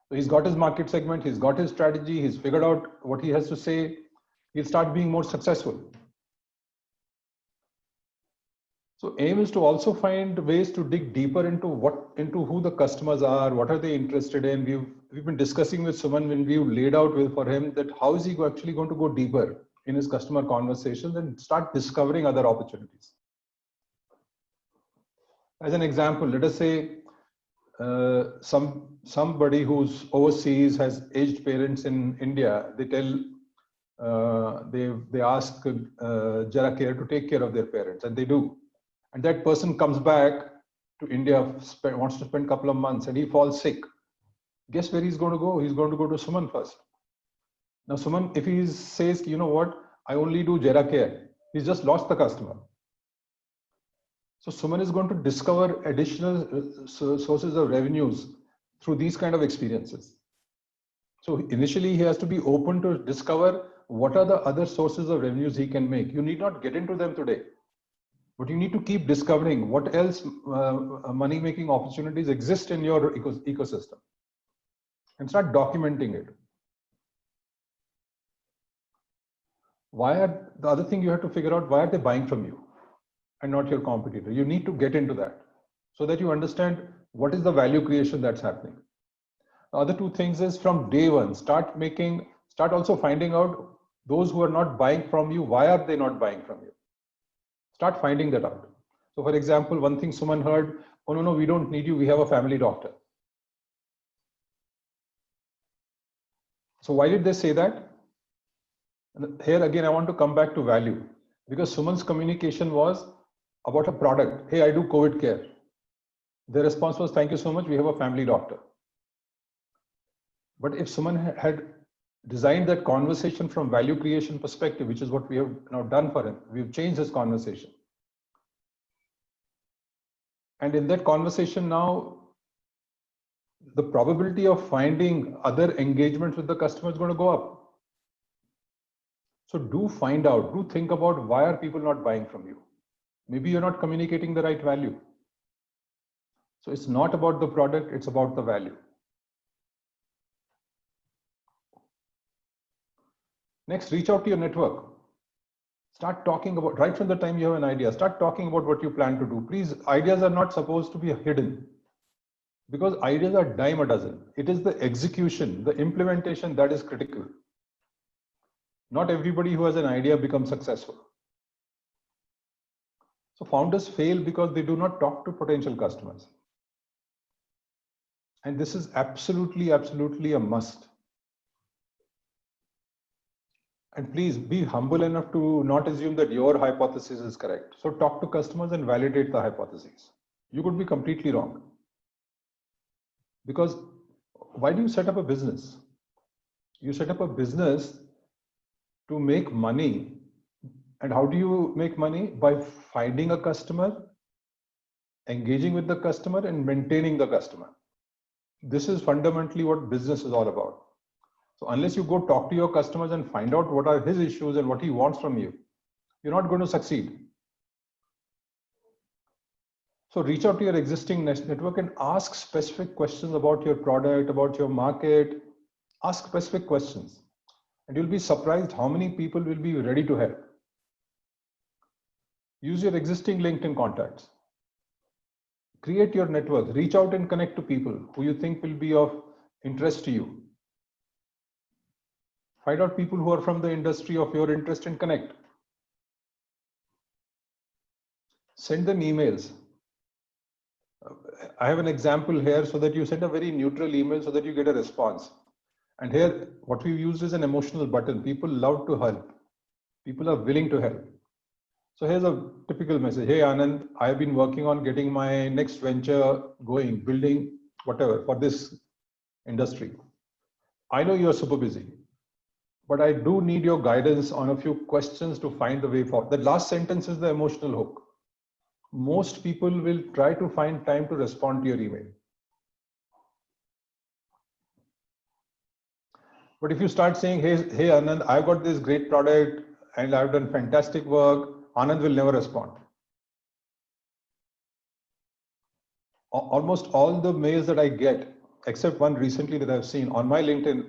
So he's got his market segment, he's got his strategy, he's figured out what he has to say. He'll start being more successful. So aim is to also find ways to dig deeper into who the customers are, what are they interested in. We've been discussing with Suman when we laid out for him that how is he actually going to go deeper in his customer conversations and start discovering other opportunities. As an example, let us say somebody who's overseas has aged parents in India. They tell they ask Jera Care to take care of their parents, and they do. And that person comes back to India, wants to spend a couple of months, and he falls sick. Guess where he's going to go? He's going to go to Suman first. Now, Suman, if he says, you know what, I only do Jera Care, he's just lost the customer. So Suman is going to discover additional sources of revenues through these kind of experiences. So initially, he has to be open to discover what are the other sources of revenues he can make. You need not get into them today. But you need to keep discovering what else money-making opportunities exist in your ecosystem and start documenting it. The other thing you have to figure out, why are they buying from you and not your competitor? You need to get into that so that you understand what is the value creation that's happening. The other two things is from day one, start also finding out those who are not buying from you, why are they not buying from you? Start finding that out. So for example, one thing Suman heard, oh no, we don't need you, we have a family doctor. So why did they say that? And here again, I want to come back to value, because Suman's communication was about a product. Hey, I do COVID care. Their response was, thank you so much, we have a family doctor. But if Suman had designed that conversation from value creation perspective, which is what we have now done for him, we've changed his conversation. And in that conversation now, the probability of finding other engagements with the customer is going to go up. So do find out, do think about why are people not buying from you? Maybe you're not communicating the right value. So it's not about the product, it's about the value. Next, reach out to your network. Start talking about, right from the time you have an idea, start talking about what you plan to do. Please, ideas are not supposed to be hidden, because ideas are dime a dozen. It is the execution, the implementation that is critical. Not everybody who has an idea becomes successful. So founders fail because they do not talk to potential customers. And this is absolutely, absolutely a must. And please be humble enough to not assume that your hypothesis is correct. So talk to customers and validate the hypotheses. You could be completely wrong. Because why do you set up a business? You set up a business to make money. And how do you make money? By finding a customer, engaging with the customer, and maintaining the customer. This is fundamentally what business is all about. So unless you go talk to your customers and find out what are his issues and what he wants from you, you're not going to succeed. So reach out to your existing network and ask specific questions about your product, about your market. Ask specific questions. And you'll be surprised how many people will be ready to help. Use your existing LinkedIn contacts. Create your network. Reach out and connect to people who you think will be of interest to you. Find out people who are from the industry of your interest and connect. Send them emails. I have an example here so that you send a very neutral email so that you get a response. And here, what we've used is an emotional button. People love to help. People are willing to help. So here's a typical message. Hey, Anand, I've been working on getting my next venture going, building whatever for this industry. I know you're super busy, but I do need your guidance on a few questions to find the way forward. The last sentence is the emotional hook. Most people will try to find time to respond to your email. But if you start saying, hey Anand, I've got this great product and I've done fantastic work, Anand will never respond. Almost all the mails that I get, except one recently that I've seen on my LinkedIn,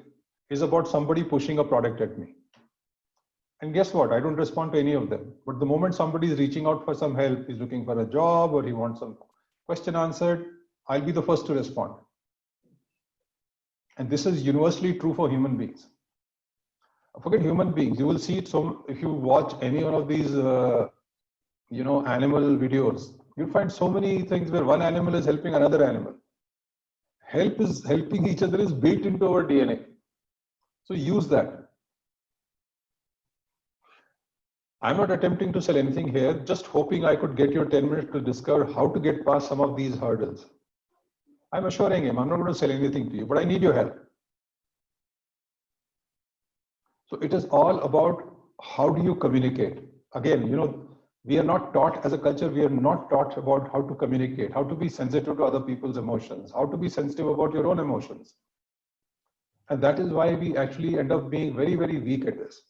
is about somebody pushing a product at me. And guess what? I don't respond to any of them. But the moment somebody is reaching out for some help, he's looking for a job or he wants some question answered, I'll be the first to respond. And this is universally true for human beings. Forget human beings. You will see it. So if you watch any one of these, animal videos, you'll find so many things where one animal is helping another animal. Helping each other is built into our DNA. So use that. I'm not attempting to sell anything here, just hoping I could get your 10 minutes to discover how to get past some of these hurdles. I'm assuring him, I'm not going to sell anything to you, but I need your help. So it is all about how do you communicate? Again, we are not taught as a culture, we are not taught about how to communicate, how to be sensitive to other people's emotions, how to be sensitive about your own emotions. And that is why we actually end up being very, very weak at this.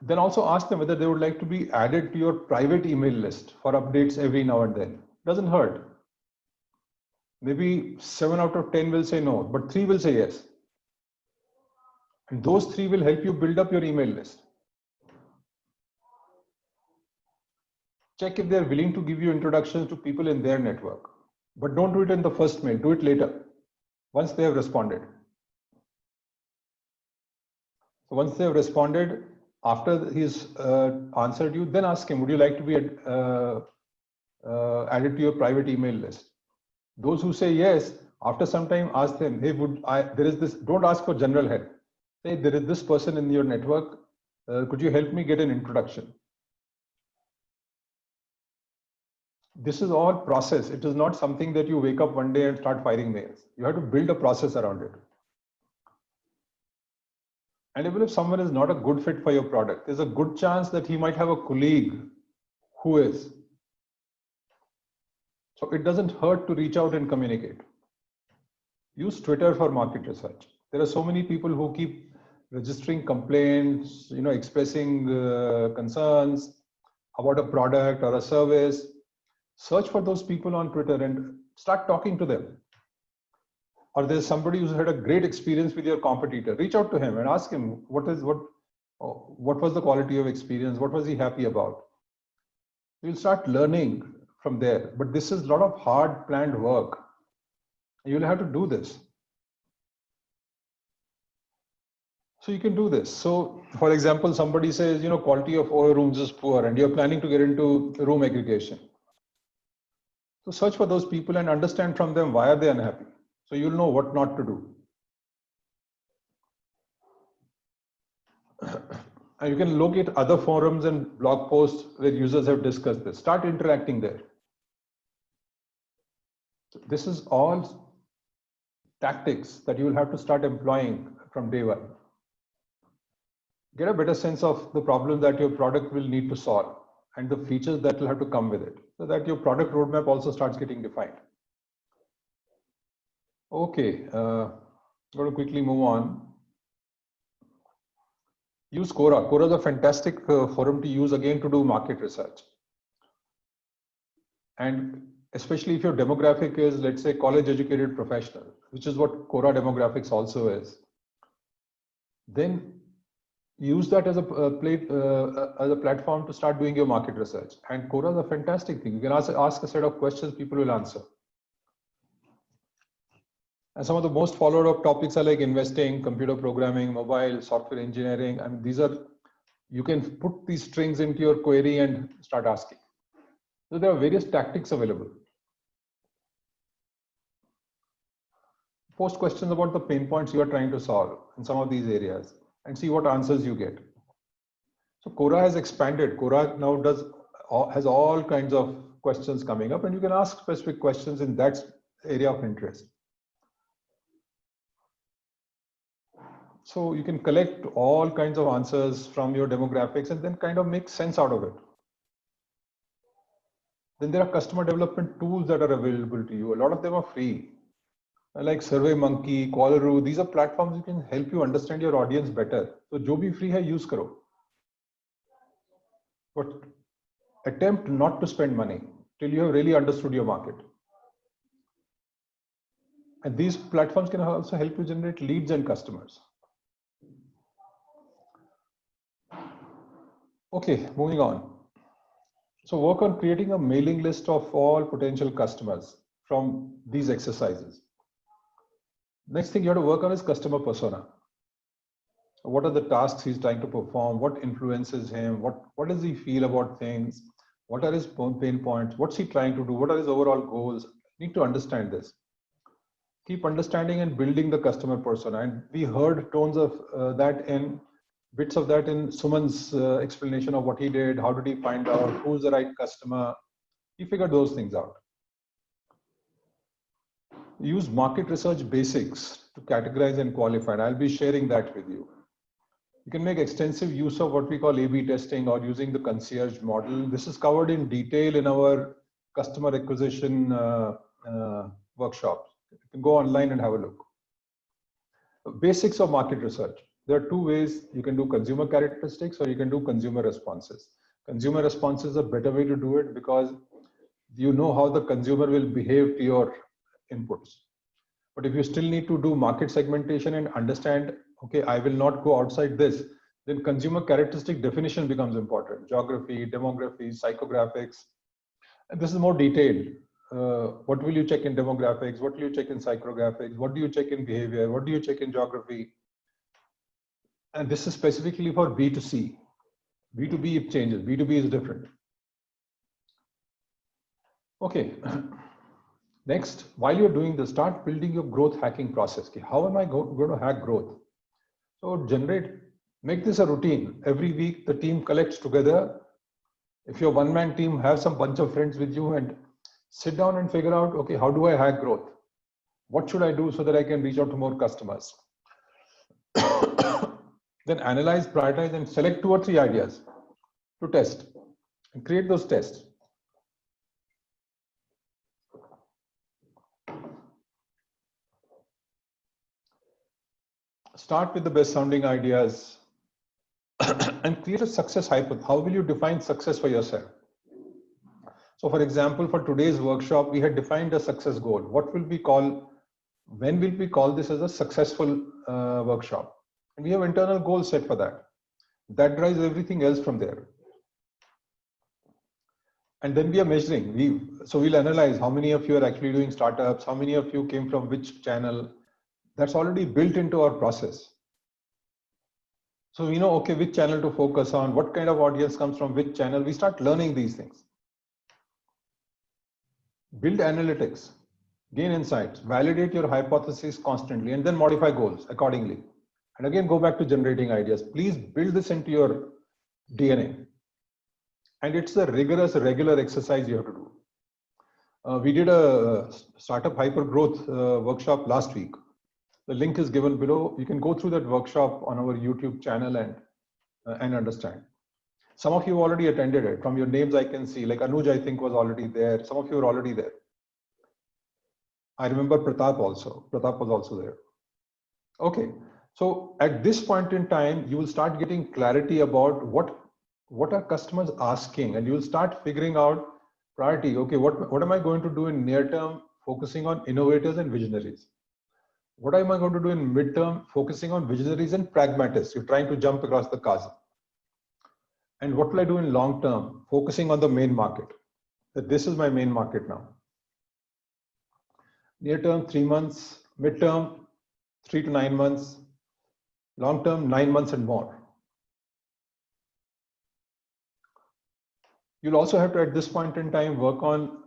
Then also ask them whether they would like to be added to your private email list for updates every now and then. Doesn't hurt. Maybe 7 out of 10 will say no, but 3 will say yes. And those 3 will help you build up your email list. Check if they're willing to give you introductions to people in their network. But don't do it in the first mail, do it later, once they have responded. So once they have responded, after he's answered you, then ask him, would you like to be added to your private email list? Those who say yes, after some time, ask them, hey, there is this, don't ask for general help. Say, there is this person in your network, could you help me get an introduction? This is all process. It is not something that you wake up one day and start firing mails. You have to build a process around it. And even if someone is not a good fit for your product, there's a good chance that he might have a colleague who is. So it doesn't hurt to reach out and communicate. Use Twitter for market research. There are so many people who keep registering complaints, expressing concerns about a product or a service. Search for those people on Twitter and start talking to them. Or there's somebody who's had a great experience with your competitor. Reach out to him and ask him what was the quality of experience, what was he happy about. You'll start learning from there. But this is a lot of hard planned work. You'll have to do this. So you can do this. So for example, somebody says, quality of our rooms is poor and you're planning to get into room aggregation. So search for those people and understand from them why are they unhappy. So you'll know what not to do. And you can look at other forums and blog posts where users have discussed this. Start interacting there. This is all tactics that you will have to start employing from day one. Get a better sense of the problem that your product will need to solve and the features that will have to come with it, so that your product roadmap also starts getting defined. Okay, I'm going to quickly move on. Use Quora. Quora is a fantastic forum to use again to do market research. And especially if your demographic is, let's say, college educated professional, which is what Quora demographics also is, then use that as a platform to start doing your market research. And Quora is a fantastic thing. You can ask a set of questions, people will answer. And some of the most followed up topics are like investing, computer programming, mobile, software engineering. I mean, these are, you can put these strings into your query and start asking. So there are various tactics available. Post questions about the pain points you are trying to solve in some of these areas and see what answers you get. So Quora has expanded. Quora now has all kinds of questions coming up, and you can ask specific questions in that area of interest. So you can collect all kinds of answers from your demographics and then kind of make sense out of it. Then there are customer development tools that are available to you. A lot of them are free, like SurveyMonkey, Qualaroo. These are platforms that can help you understand your audience better. So jo bhi free hai, use karo. But attempt not to spend money till you have really understood your market. And these platforms can also help you generate leads and customers. Okay, moving on. So work on creating a mailing list of all potential customers from these exercises. Next thing you have to work on is customer persona. What are the tasks he's trying to perform? What influences him? What does he feel about things? What are his pain points? What's he trying to do? What are his overall goals? You need to understand this. Keep understanding and building the customer persona. And we heard tones of that in bits of that in Suman's explanation of what he did. How did he find out who's the right customer? He figured those things out. Use market research basics to categorize and qualify. And I'll be sharing that with you. You can make extensive use of what we call A/B testing or using the concierge model. This is covered in detail in our customer acquisition workshops. You can go online and have a look. Basics of market research. There are two ways you can do consumer characteristics or you can do consumer responses. Consumer responses is a better way to do it because you know how the consumer will behave to your inputs. But if you still need to do market segmentation and understand, okay, I will not go outside this, then consumer characteristic definition becomes important. Geography, demography, psychographics. And this is more detailed. What will you check in demographics? What will you check in psychographics? What do you check in behavior? What do you check in geography? And this is specifically for B2C. B2B, it changes. B2B is different. Okay. Next, while you're doing this, start building your growth hacking process. Okay, how am I going to hack growth? So make this a routine. Every week, the team collects together. If you're a one-man team, have some bunch of friends with you and sit down and figure out, okay, how do I hack growth? What should I do so that I can reach out to more customers? Then analyze, prioritize, and select 2 or 3 ideas to test and create those tests. Start with the best sounding ideas and create a success hypothesis. How will you define success for yourself? So for example, for today's workshop, we had defined a success goal. When will we call this as a successful workshop? And we have internal goals set for that. That drives everything else from there. And then we are measuring. So we'll analyze how many of you are actually doing startups, how many of you came from which channel. That's already built into our process. So we know, okay, which channel to focus on, what kind of audience comes from which channel. We start learning these things. Build analytics, gain insights, validate your hypothesis constantly, and then modify goals accordingly. And again, go back to generating ideas. Please build this into your DNA. And it's a rigorous, regular exercise you have to do. We did a startup hyper growth workshop last week. The link is given below. You can go through that workshop on our YouTube channel and understand. Some of you already attended it. From your names, I can see, like Anuj, I think was already there. Some of you are already there. I remember Pratap also. Pratap was also there. Okay. So at this point in time, you will start getting clarity about what are customers asking, and you will start figuring out priority. Okay, what am I going to do in near term, focusing on innovators and visionaries? What am I going to do in midterm, focusing on visionaries and pragmatists? You're trying to jump across the chasm. And what will I do in long term, focusing on the main market? That this is my main market now. Near term, 3 months, midterm 3 to 9 months, long term 9 months and more. You'll also have to, at this point in time, work on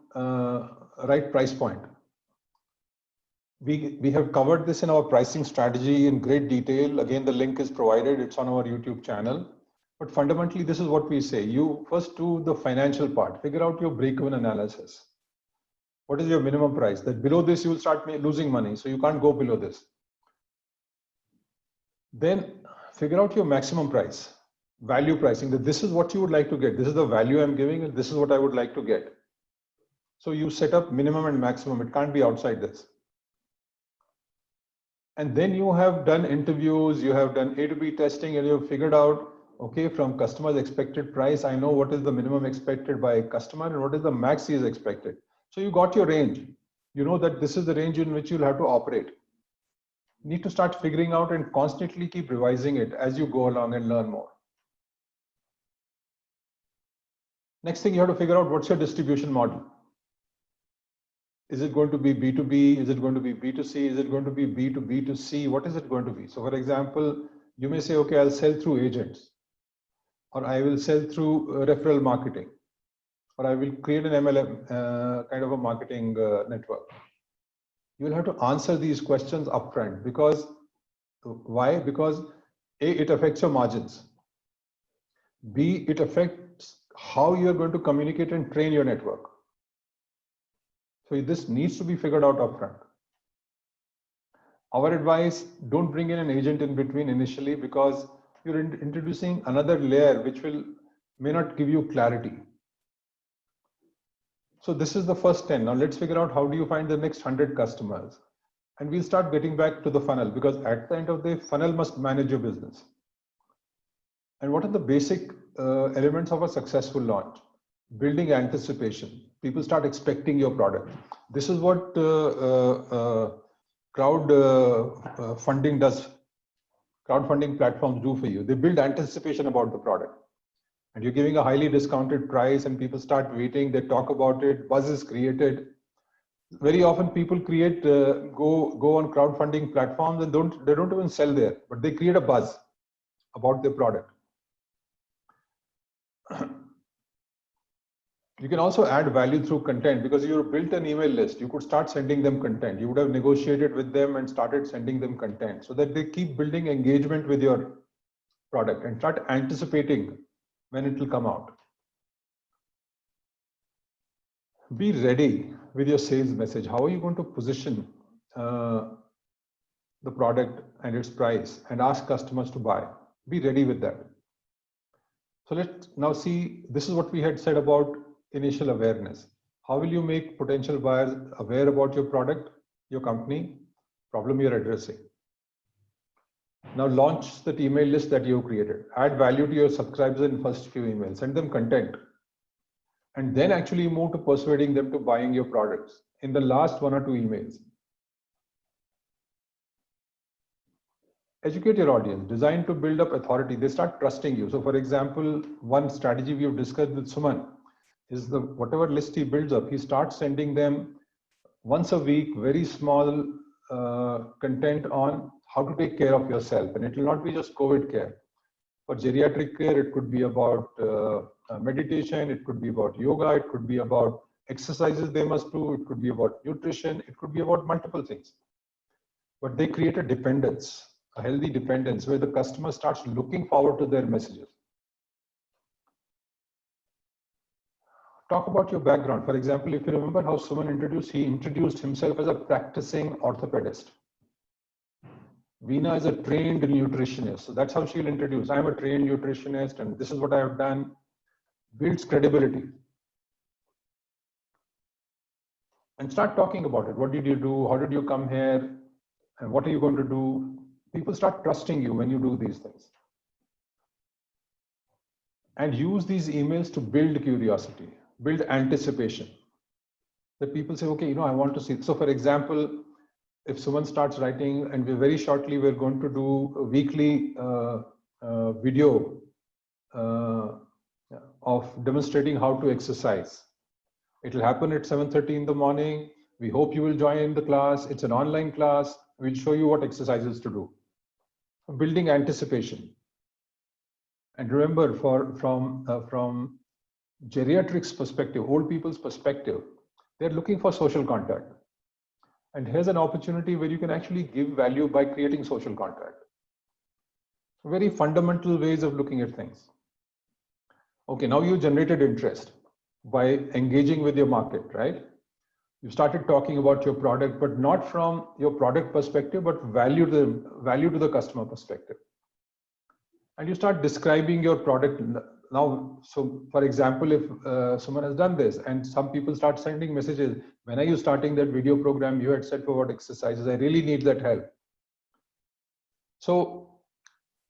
right price point. We have covered this in our pricing strategy in great detail. Again, the link is provided. It's on our YouTube channel. But fundamentally, this is what we say. You first do the financial part. Figure out your break-even analysis. What is your minimum price? That below this, you will start losing money. So you can't go below this. Then figure out your maximum price, value pricing. That this is what you would like to get. This is the value I'm giving, and this is what I would like to get. So you set up minimum and maximum. It can't be outside this. And then you have done interviews, you have done A to B testing, and you've figured out, okay, from customer's expected price, I know what is the minimum expected by customer and what is the max he is expected. So you got your range. You know that this is the range in which you'll have to operate. You need to start figuring out and constantly keep revising it as you go along and learn more. Next thing, you have to figure out what's your distribution model. Is it going to be B2B? Is it going to be B2C? Is it going to be B2B2C? What is it going to be? So for example, you may say, okay, I'll sell through agents, or I will sell through referral marketing, or I will create an MLM kind of a marketing network. You will have to answer these questions upfront because why? Because A, it affects your margins. B, it affects how you're going to communicate and train your network. So this needs to be figured out upfront. Our advice, don't bring in an agent in between initially because you're introducing another layer which may not give you clarity. So this is the first 10. Now let's figure out how do you find the next 100 customers. And we'll start getting back to the funnel because at the end of the day, funnel must manage your business. And what are the basic elements of a successful launch? Building anticipation. People start expecting your product. This is what crowdfunding does. Crowdfunding platforms do for you. They build anticipation about the product. And you're giving a highly discounted price and people start waiting. They talk about it. Buzz is created. Very often people create, go on crowdfunding platforms and they don't even sell there, but they create a buzz about their product. You can also add value through content because you built an email list. You could start sending them content. You would have negotiated with them and started sending them content so that they keep building engagement with your product and start anticipating when it will come out. Be ready with your sales message. How are you going to position the product and its price and ask customers to buy? Be ready with that. So let's now see, this is what we had said about initial awareness. How will you make potential buyers aware about your product, your company, problem you're addressing? Now launch that email list that you created. Add value to your subscribers in first few emails. Send them content. And then actually move to persuading them to buying your products in the last 1 or 2 emails. Educate your audience. Designed to build up authority. They start trusting you. So for example, one strategy we have discussed with Suman is whatever list he builds up, he starts sending them once a week, very small content on how to take care of yourself. And it will not be just COVID care. For geriatric care, it could be about meditation, it could be about yoga, it could be about exercises they must do, it could be about nutrition, it could be about multiple things. But they create a dependence, a healthy dependence where the customer starts looking forward to their messages. Talk about your background. For example, if you remember how Suman he introduced himself as a practicing orthopedist. Veena is a trained nutritionist. So that's how she'll introduce. I'm a trained nutritionist and this is what I have done. Builds credibility. And start talking about it. What did you do? How did you come here? And what are you going to do? People start trusting you when you do these things. And use these emails to build curiosity, build anticipation. That people say, okay, I want to see. So for example, if someone starts writing, and very shortly we're going to do a weekly video of demonstrating how to exercise. It will happen at 7:30 in the morning. We hope you will join the class. It's an online class. We'll show you what exercises to do. Building anticipation. And remember, from geriatrics perspective, old people's perspective, they're looking for social contact. And here's an opportunity where you can actually give value by creating social contact. Very fundamental ways of looking at things. Okay, now you generated interest by engaging with your market, right? You started talking about your product, but not from your product perspective, but value to the customer perspective. And you start describing your product now. So for example, if someone has done this and some people start sending messages, when are you starting that video program you had said for what exercises? I really need that help. So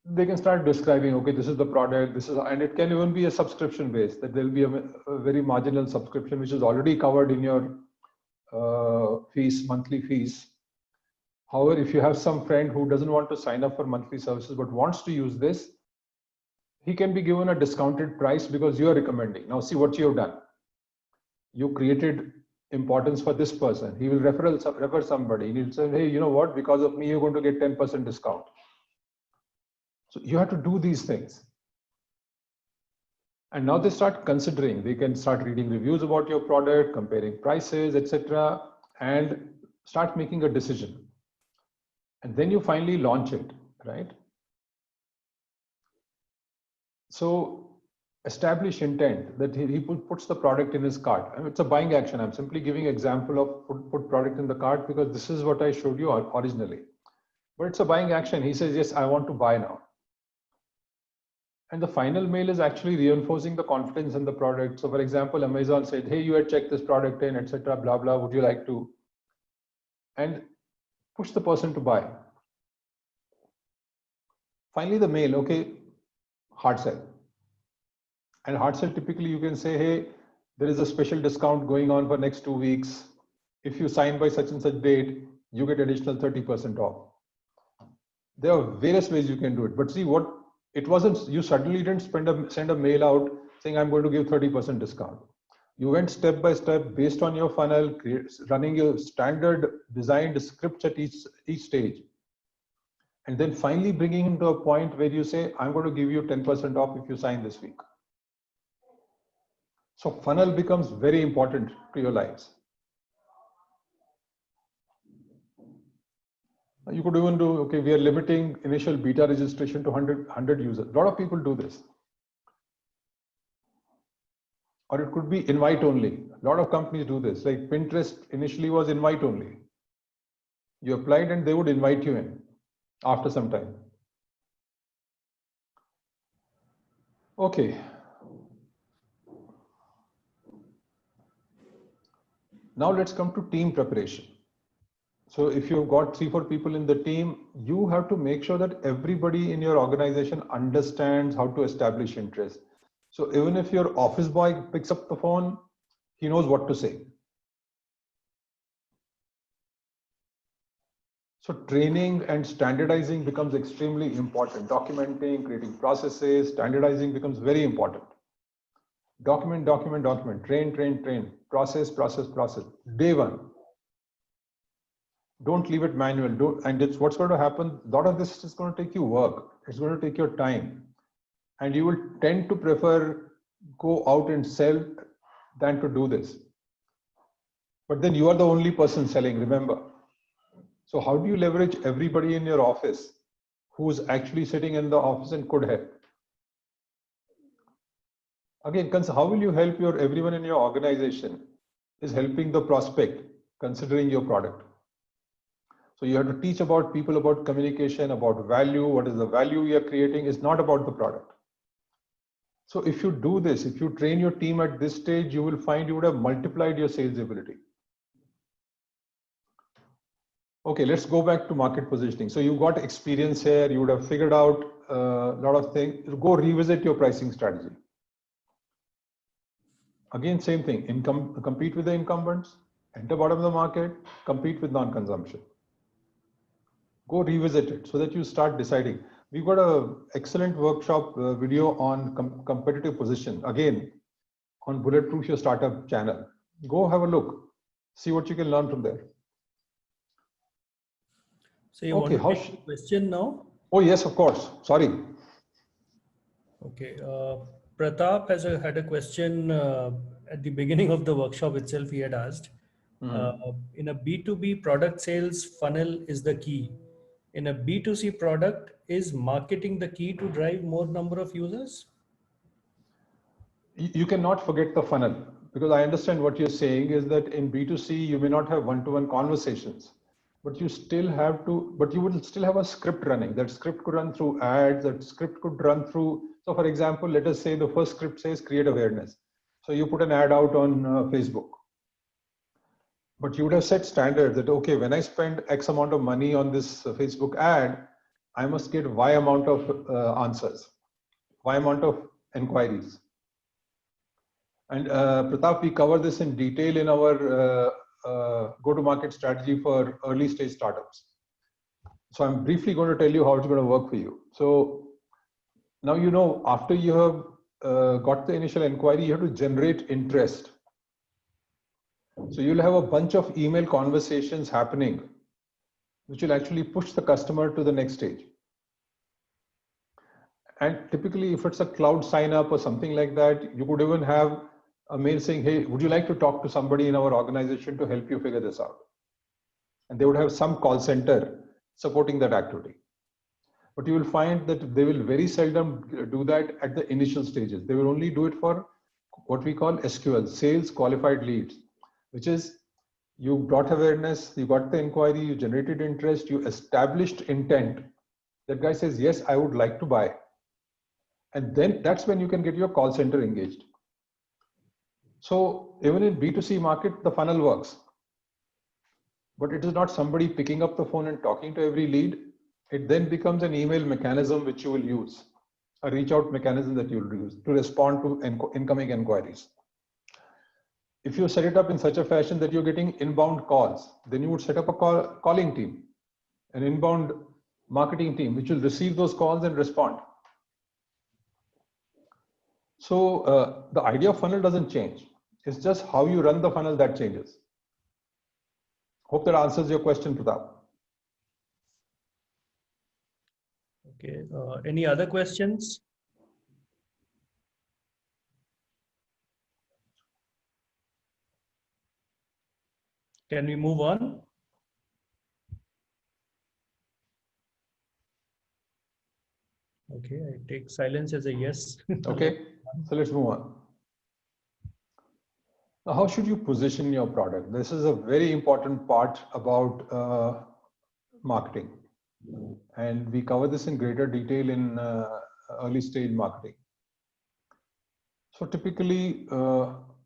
they can start describing, okay, this is the product, this is, and it can even be a subscription based, that there'll be a very marginal subscription which is already covered in your fees, monthly fees. However, if you have some friend who doesn't want to sign up for monthly services but wants to use this, he can be given a discounted price because you are recommending. Now see what you have done. You created importance for this person. He will refer somebody. He'll say, hey, you know what, because of me, you're going to get 10% discount. So you have to do these things. And now they start considering, they can start reading reviews about your product, comparing prices, etc., and start making a decision. And then you finally launch it, right? So establish intent that he puts the product in his cart. I mean, it's a buying action. I'm simply giving example of put product in the cart because this is what I showed you originally. But it's a buying action. He says, yes, I want to buy now. And the final mail is actually reinforcing the confidence in the product. So for example, Amazon said, hey, you had checked this product in, etc., blah, blah, would you like to? And push the person to buy. Finally, the mail, okay, hard sell. And hard sell, typically you can say, hey, there is a special discount going on for next 2 weeks. If you sign by such and such date, you get additional 30% off. There are various ways you can do it. But see what, it wasn't, you suddenly didn't send a mail out saying, I'm going to give 30% discount. You went step by step based on your funnel, running your standard designed scripts at each stage. And then finally bringing him to a point where you say, I'm going to give you 10% off if you sign this week. So funnel becomes very important to your lives. You could even do, okay, we are limiting initial beta registration to 100 users. A lot of people do this. Or it could be invite only. A lot of companies do this. Like Pinterest initially was invite only. You applied and they would invite you in after some time. Okay. Now let's come to team preparation. So if you've got 3-4 people in the team, you have to make sure that everybody in your organization understands how to establish interest. So even if your office boy picks up the phone, he knows what to say. So training and standardizing becomes extremely important. Documenting, creating processes, standardizing becomes very important. Document, document, document, train, train, train, process, process, process. Day one. Don't leave it manual. And it's what's going to happen. A lot of this is going to take you work. It's going to take your time. And you will tend to prefer go out and sell than to do this. But then you are the only person selling, remember. So how do you leverage everybody in your office who's actually sitting in the office and could help? Again, how will you help everyone in your organization is helping the prospect considering your product. So you have to teach about people about communication, about value, what is the value you are creating is not about the product. So if you do this, if you train your team at this stage, you will find you would have multiplied your sales ability. Okay, let's go back to market positioning. So you got experience here, you would have figured out a lot of things. Go revisit your pricing strategy. Again, same thing, compete with the incumbents, enter bottom of the market, compete with non-consumption. Go revisit it so that you start deciding. We've got an excellent workshop video on competitive position, again, on Bulletproof Your Startup channel. Go have a look. See what you can learn from there. So you want to take the question now? Oh yes, of course. Sorry. Okay. Pratap had a question at the beginning of the workshop itself. He had asked, in a B2B product sales, funnel is the key. In a B2C product, is marketing the key to drive more number of users? You cannot forget the funnel, because I understand what you're saying is that in B2C, you may not have one-to-one conversations, but you would still have a script running. That script could run through ads, that script could run through. So for example, let us say the first script says create awareness. So you put an ad out on Facebook, but you would have set standards that, okay, when I spend X amount of money on this Facebook ad, I must get Y amount of answers, Y amount of inquiries. And Pratap, we cover this in detail in our go-to-market strategy for early stage startups. So I'm briefly going to tell you how it's going to work for you. So now, you know, after you have got the initial inquiry, you have to generate interest. So you'll have a bunch of email conversations happening, which will actually push the customer to the next stage. And typically, if it's a cloud sign up or something like that, you could even have a mail saying, hey, would you like to talk to somebody in our organization to help you figure this out? And they would have some call center supporting that activity. But you will find that they will very seldom do that at the initial stages. They will only do it for what we call SQL, sales qualified leads, which is you brought awareness, you got the inquiry, you generated interest, you established intent. That guy says, yes, I would like to buy. And then that's when you can get your call center engaged. So even in B2C market, the funnel works, but it is not somebody picking up the phone and talking to every lead. It then becomes an email mechanism which you will use, a reach out mechanism that you will use to respond to incoming inquiries. If you set it up in such a fashion that you're getting inbound calls, then you would set up a calling team, an inbound marketing team, which will receive those calls and respond. So the idea of funnel doesn't change. It's just how you run the funnel that changes. Hope that answers your question, Pratap. Okay. Any other questions? Can we move on? Okay, I take silence as a yes. Okay, so let's move on. Now, how should you position your product? This is a very important part about marketing. And we cover this in greater detail in early stage marketing. So typically,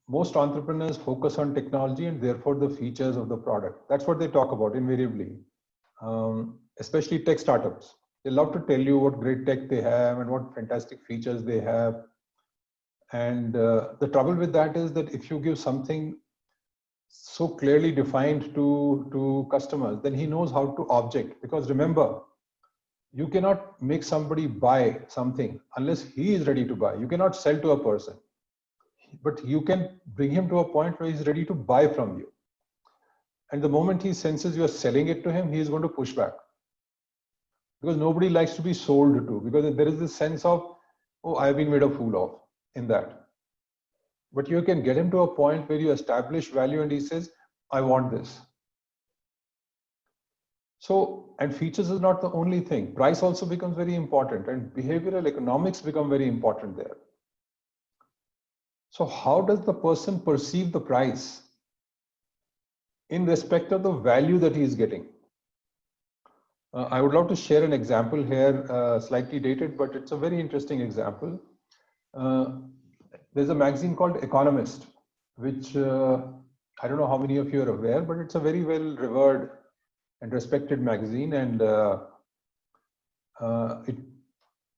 most entrepreneurs focus on technology and therefore the features of the product. That's what they talk about invariably, especially tech startups. They love to tell you what great tech they have and what fantastic features they have. And the trouble with that is that if you give something so clearly defined to customers, then he knows how to object. Because remember, you cannot make somebody buy something unless he is ready to buy. You cannot sell to a person, but you can bring him to a point where he's ready to buy from you. And the moment he senses you are selling it to him, he is going to push back. Because nobody likes to be sold to, because there is this sense of, oh, I've been made a fool of in that. But you can get him to a point where you establish value and he says, I want this. So, and features is not the only thing. Price also becomes very important, and behavioral economics become very important there. So how does the person perceive the price in respect of the value that he is getting? I would love to share an example here, slightly dated, but it's a very interesting example. There's a magazine called Economist, which I don't know how many of you are aware, but it's a very well revered and respected magazine. And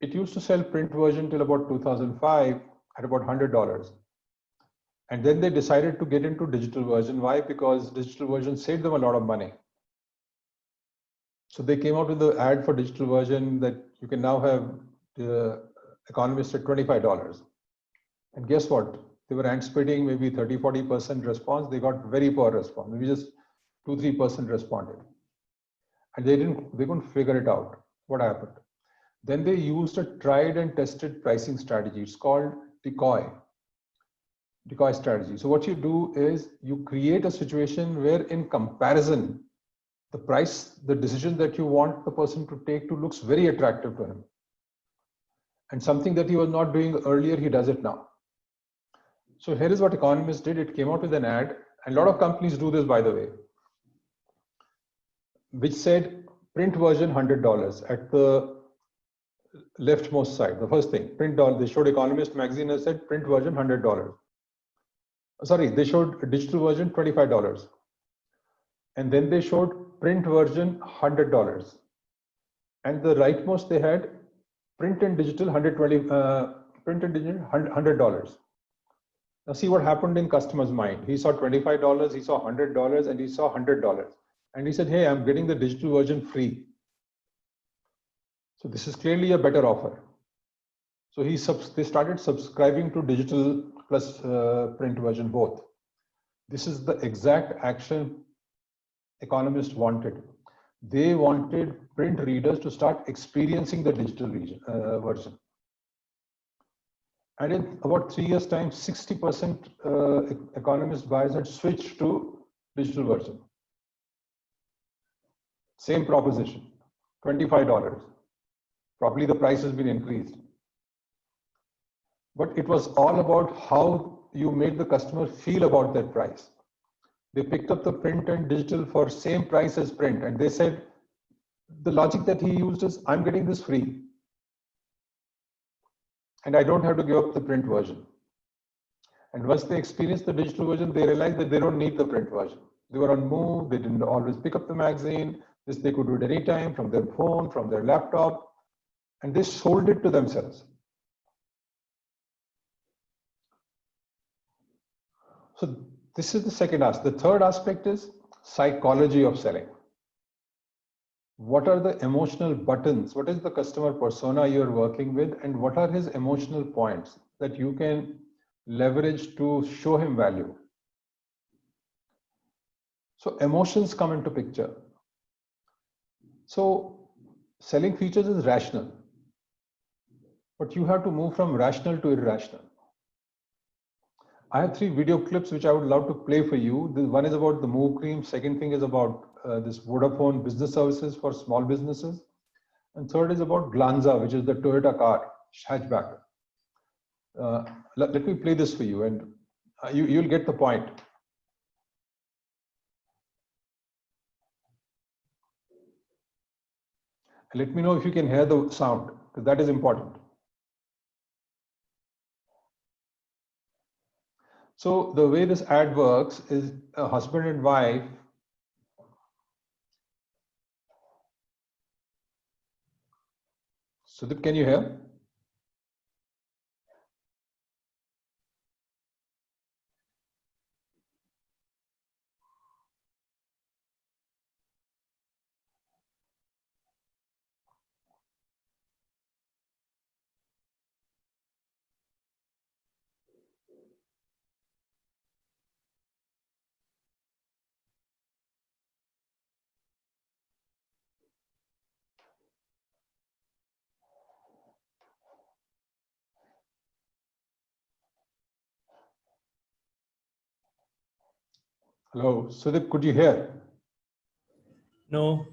it used to sell print version till about 2005 at about $100. And then they decided to get into digital version. Why? Because digital version saved them a lot of money. So they came out with the ad for digital version that you can now have the Economist at $25. And guess what? They were anticipating maybe 30-40% response. They got very poor response. Maybe just 2-3% responded. And they couldn't figure it out. What happened? Then they used a tried and tested pricing strategy. It's called decoy strategy. So what you do is you create a situation where in comparison, the price, the decision that you want the person to take to looks very attractive to him. And something that he was not doing earlier, he does it now. So here is what Economist did. It came out with an ad, and a lot of companies do this, by the way, which said print version $100 at the leftmost side. The first thing, print dollar. They showed Economist magazine and said print version $100. Sorry, they showed digital version $25. And then they showed print version $100. And the rightmost they had print and digital $100. Now see what happened in customer's mind. He saw $25, he saw $100, and he saw $100. And he said, hey, I'm getting the digital version free. So this is clearly a better offer. So they started subscribing to digital plus print version both. This is the exact action Economist wanted. They wanted print readers to start experiencing the digital version. And in about 3 years' time, 60% Economist buyers had switched to digital version. Same proposition, $25. Probably the price has been increased. But it was all about how you made the customer feel about that price. They picked up the print and digital for same price as print. And they said, the logic that he used is, I'm getting this free. And I don't have to give up the print version. And once they experienced the digital version, they realized that they don't need the print version. They were on move, they didn't always pick up the magazine. This they could do it anytime from their phone, from their laptop, and they sold it to themselves. So this is the second aspect. The third aspect is psychology of selling. What are the emotional buttons? What is the customer persona you're working with? And what are his emotional points that you can leverage to show him value? So emotions come into picture. So selling features is rational, but you have to move from rational to irrational. I have 3 video clips which I would love to play for you. One is about the Move Cream. Second thing is about this Vodafone business services for small businesses. And third is about Glanza, which is the Toyota car hatchback. Let me play this for you, and you'll get the point. Let me know if you can hear the sound, because that is important. So the way this ad works is a husband and wife. So can you hear? Hello, Sudip, could you hear? No.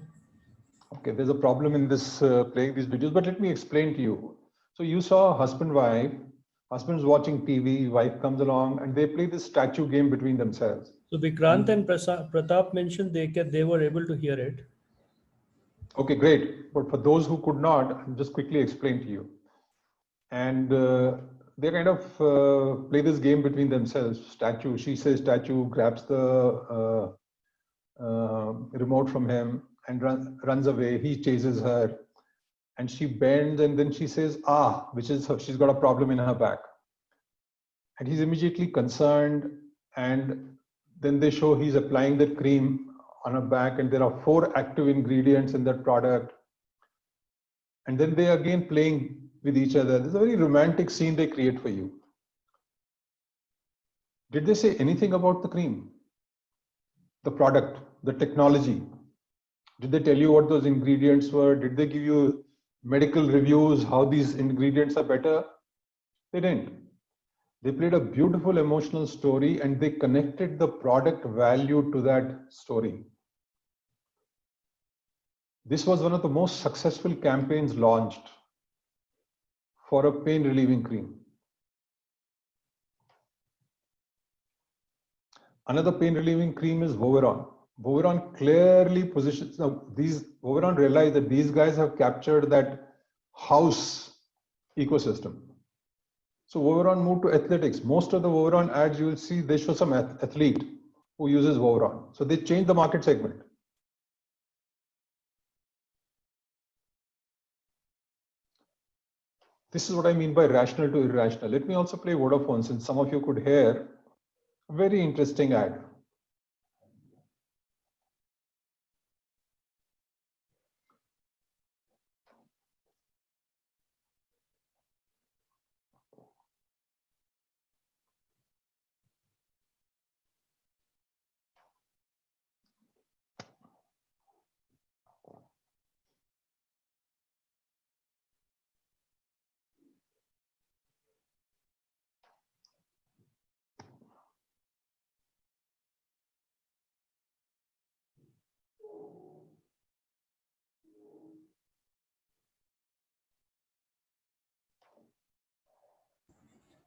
Okay, there's a problem in this playing these videos, but let me explain to you. So you saw husband-wife, husband's watching TV, wife comes along, and they play this statue game between themselves. So Vikrant and Pratap mentioned they were able to hear it. Okay, great. But for those who could not, I'll just quickly explain to you. And they kind of play this game between themselves. Statue, she says statue, grabs the remote from him and runs away. He chases her and she bends, and then she says, ah, which is she's got a problem in her back. And he's immediately concerned. And then they show he's applying the cream on her back, and there are 4 active ingredients in that product. And then they again playing with each other. This is a very romantic scene they create for you. Did they say anything about the cream, the product, the technology? Did they tell you what those ingredients were? Did they give you medical reviews, how these ingredients are better? They didn't. They played a beautiful emotional story and they connected the product value to that story. This was one of the most successful campaigns launched for a pain relieving cream. Another pain relieving cream is Voveron. Voveron clearly positions, now Voveron realized that these guys have captured that house ecosystem. So Voveron moved to athletics. Most of the Voveron ads you will see, they show some athlete who uses Voveron. So they changed the market segment. This is what I mean by rational to irrational. Let me also play Vodafone since some of you could hear a very interesting ad.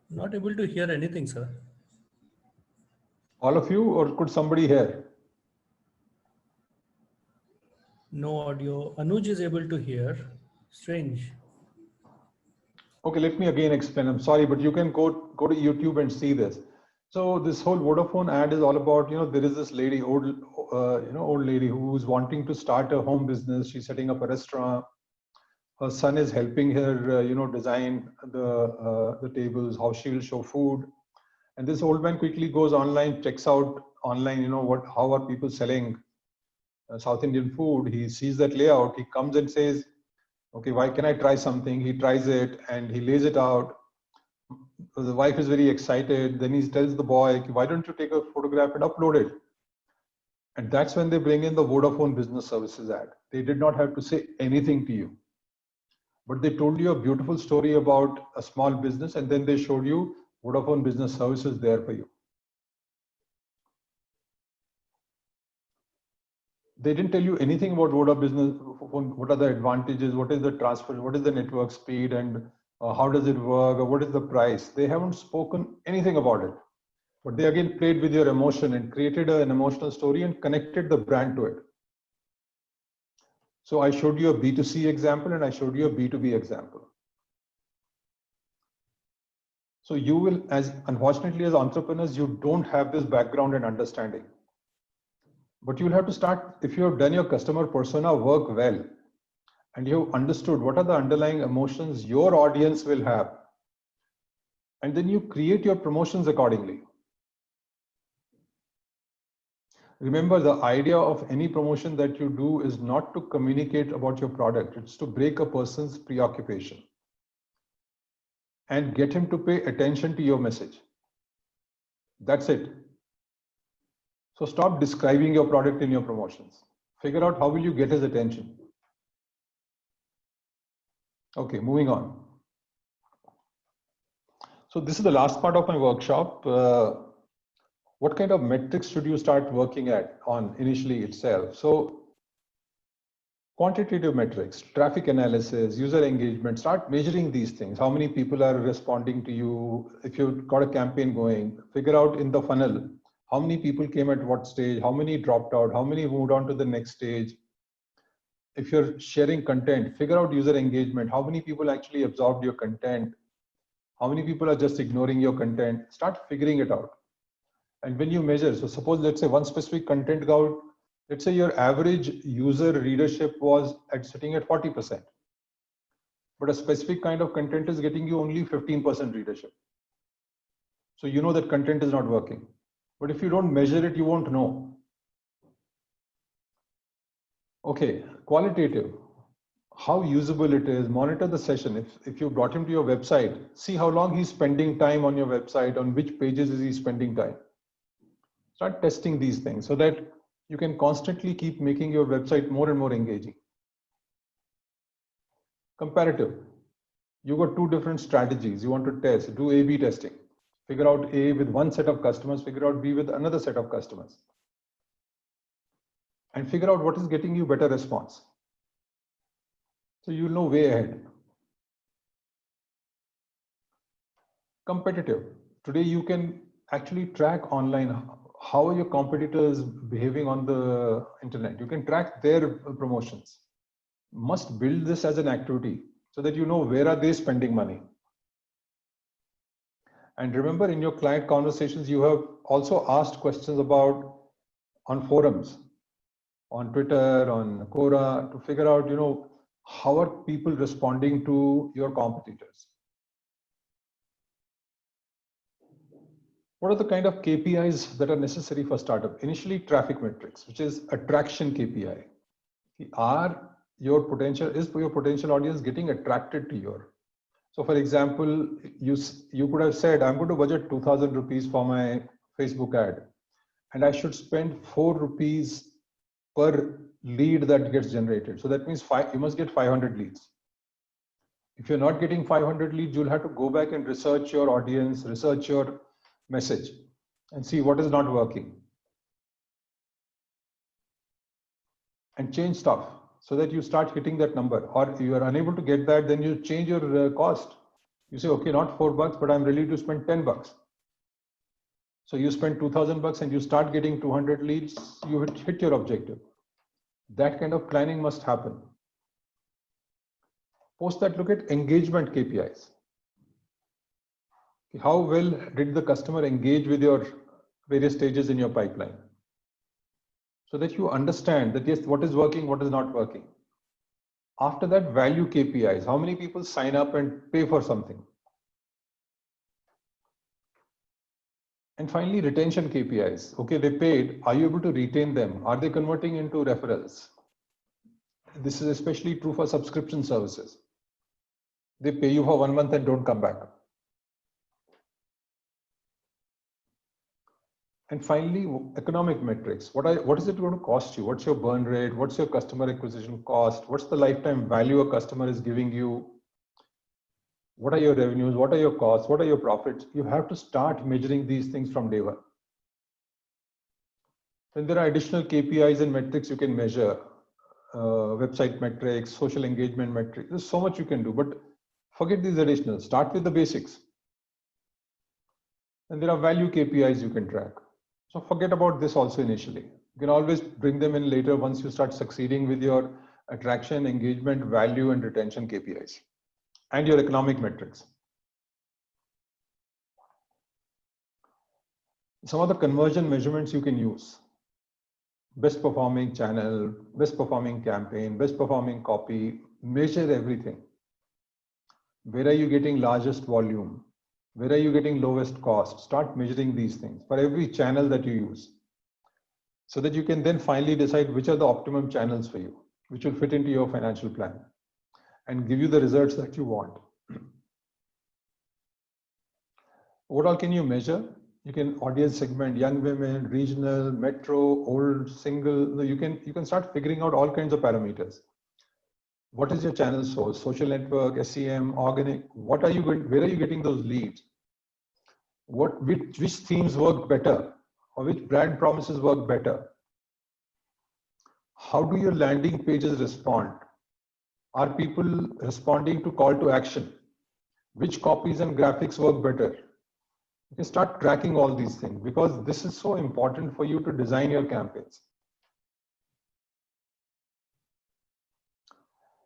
Not able to hear anything, sir. All of you, or could somebody hear? No audio. Anuj is able to hear. Strange. Okay, let me again explain. I'm sorry, but you can go to YouTube and see this. So this whole Vodafone ad is all about, there is this lady, old lady who's wanting to start a home business. She's setting up a restaurant. Her son is helping her, design the tables, how she will show food. And this old man quickly goes online, checks out online, how are people selling South Indian food. He sees that layout. He comes and says, okay, why can I try something? He tries it and he lays it out. The wife is very excited. Then he tells the boy, why don't you take a photograph and upload it? And that's when they bring in the Vodafone Business Services ad. They did not have to say anything to you, but they told you a beautiful story about a small business, and then they showed you Vodafone Business Services there for you. They didn't tell you anything about Vodafone Business. What are the advantages? What is the transfer? What is the network speed? And how does it work? Or what is the price? They haven't spoken anything about it. But they again played with your emotion and created an emotional story and connected the brand to it. So I showed you a B2C example and I showed you a B2B example. So you will, unfortunately as entrepreneurs, you don't have this background and understanding. But you'll have to start, if you have done your customer persona work well, and you've understood what are the underlying emotions your audience will have, and then you create your promotions accordingly. Remember, the idea of any promotion that you do is not to communicate about your product. It's to break a person's preoccupation and get him to pay attention to your message. That's it. So stop describing your product in your promotions. Figure out how will you get his attention. Okay, moving on. So this is the last part of my workshop. What kind of metrics should you start working on initially itself? So quantitative metrics, traffic analysis, user engagement, start measuring these things. How many people are responding to you? If you've got a campaign going, figure out in the funnel, how many people came at what stage, how many dropped out, how many moved on to the next stage. If you're sharing content, figure out user engagement, how many people actually absorbed your content, how many people are just ignoring your content. Start figuring it out. And when you measure, so suppose, let's say one specific content got, let's say your average user readership was sitting at 40%, but a specific kind of content is getting you only 15% readership. So you know that content is not working. But if you don't measure it, you won't know. Okay, qualitative. how usable it is, monitor the session. If you brought him to your website, see how long he's spending time on your website, on which pages is he spending time. Start testing these things so that you can constantly keep making your website more and more engaging. Comparative. You got two different strategies you want to test. Do A/B testing. Figure out A with one set of customers, figure out B with another set of customers. And figure out what is getting you better response. So you'll know way ahead. Competitive. Today you can actually track online how are your competitors behaving on the internet. You can track their promotions. Must build this as an activity so that you know where are they spending money. And remember, in your client conversations, you have also asked questions about on forums, on Twitter, on Quora, to figure out, how are people responding to your competitors? What are the kind of KPIs that are necessary for startup? Initially, traffic metrics, which is attraction KPI. Is your potential audience getting attracted to your? So for example, you could have said, I'm going to budget 2,000 rupees for my Facebook ad, and I should spend 4 rupees per lead that gets generated. So that means you must get 500 leads. If you're not getting 500 leads, you'll have to go back and research your audience, research your message, and see what is not working. And change stuff so that you start hitting that number. Or if you are unable to get that, then you change your cost. You say, okay, not $4, but I'm ready to spend $10. So you spend 2,000 bucks and you start getting 200 leads, you hit your objective. That kind of planning must happen. Post that, look at engagement KPIs. How well did the customer engage with your various stages in your pipeline? So that you understand that yes, what is working, what is not working. After that, value KPIs. How many people sign up and pay for something? And finally, retention KPIs. Okay, they paid. Are you able to retain them? Are they converting into referrals? This is especially true for subscription services. They pay you for 1 month and don't come back. And finally, economic metrics. What is it going to cost you? What's your burn rate? What's your customer acquisition cost? What's the lifetime value a customer is giving you? What are your revenues? What are your costs? What are your profits? You have to start measuring these things from day one. Then there are additional KPIs and metrics you can measure. Website metrics, social engagement metrics. There's so much you can do, but forget these additional. Start with the basics. And there are value KPIs you can track. So forget about this also initially. You can always bring them in later once you start succeeding with your attraction, engagement, value, and retention KPIs and your economic metrics. Some of the conversion measurements you can use. Best performing channel, best performing campaign, best performing copy, measure everything. Where are you getting largest volume? Where are you getting lowest cost? Start measuring these things for every channel that you use so that you can then finally decide which are the optimum channels for you, which will fit into your financial plan and give you the results that you want. What all can you measure? You can audience segment, young women, regional, metro, old, single. You can start figuring out all kinds of parameters. What is your channel source? Social network, SEM, organic. What are you going? Where are you getting those leads? Which themes work better, or which brand promises work better? How do your landing pages respond? Are people responding to call to action? Which copies and graphics work better? You can start tracking all these things because this is so important for you to design your campaigns.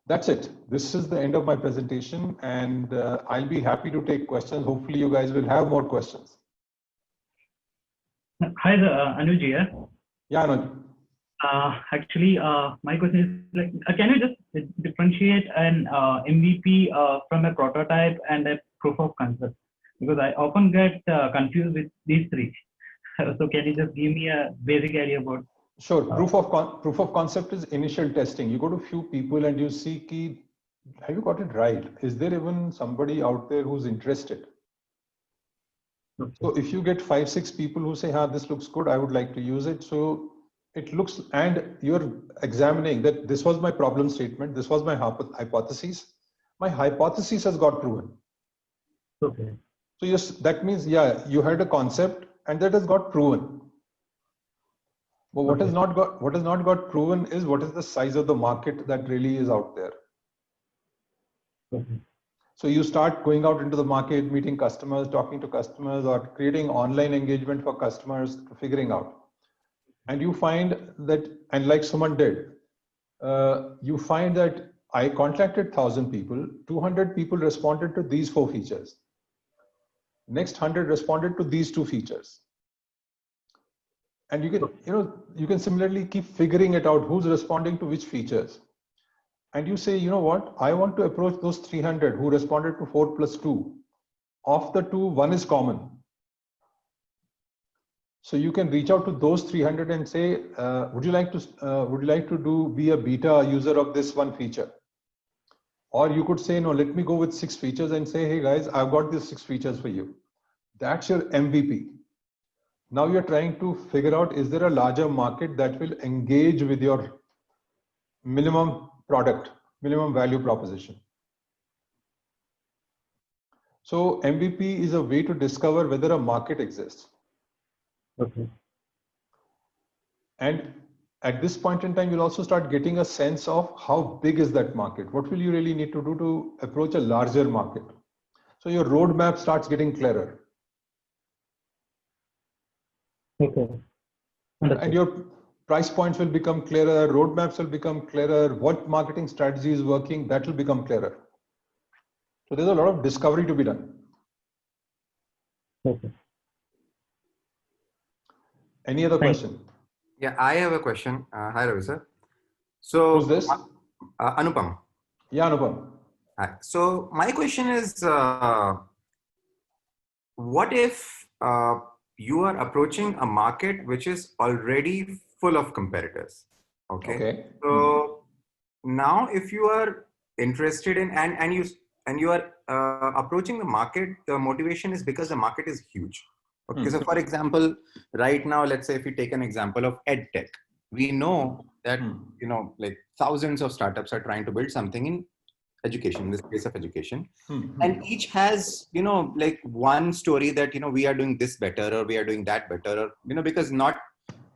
That's it. This is the end of my presentation, and I'll be happy to take questions. Hopefully you guys will have more questions. Hi, Anuj here. Yeah, Anuj. Actually, my question is, like, can you just differentiate an MVP from a prototype and a proof of concept? Because I often get confused with these three. So can you just give me a basic idea about? Sure. Proof of concept is initial testing. You go to few people and you see ki, have you got it right? Is there even somebody out there who's interested? Okay. So if you get 5-6 people who say, this looks good, I would like to use it. So it looks, and you're examining that this was my problem statement. This was my hypothesis. My hypothesis has got proven. Okay. So yes, that means, yeah, you had a concept and that has got proven. But what has not got proven is what is the size of the market that really is out there. Okay. So you start going out into the market, meeting customers, talking to customers, or creating online engagement for customers, figuring out. And you find that, and like someone did, you find that I contacted 1,000 people, 200 people responded to these 4 features. Next 100 responded to these 2 features. And you can similarly keep figuring it out, who's responding to which features. And you say, you know what, I want to approach those 300 who responded to 4 plus 2. Of the 2, 1 is common. So you can reach out to those 300 and say, would you like to be a beta user of this one feature? Or you could say, no, let me go with 6 features and say, hey guys, I've got these 6 features for you. That's your MVP. Now you're trying to figure out, is there a larger market that will engage with your minimum product, minimum value proposition? So MVP is a way to discover whether a market exists. Okay. And at this point in time, you'll also start getting a sense of how big is that market? What will you really need to do to approach a larger market? So your roadmap starts getting clearer. Okay. And your price points will become clearer, roadmaps will become clearer, what marketing strategy is working, that will become clearer. So there's a lot of discovery to be done. Okay. Any other question? Yeah, I have a question. Hi, Ravi sir. So, Who's this? Anupam. Yeah, Anupam. Hi. So my question is, what if you are approaching a market which is already full of competitors? Okay. So now, if you are interested in and you are approaching the market, the motivation is because the market is huge. Okay. So for example, right now, let's say if we take an example of EdTech, we know that like thousands of startups are trying to build something in education, in the space of education, and each has like one story that we are doing this better or we are doing that better, or because not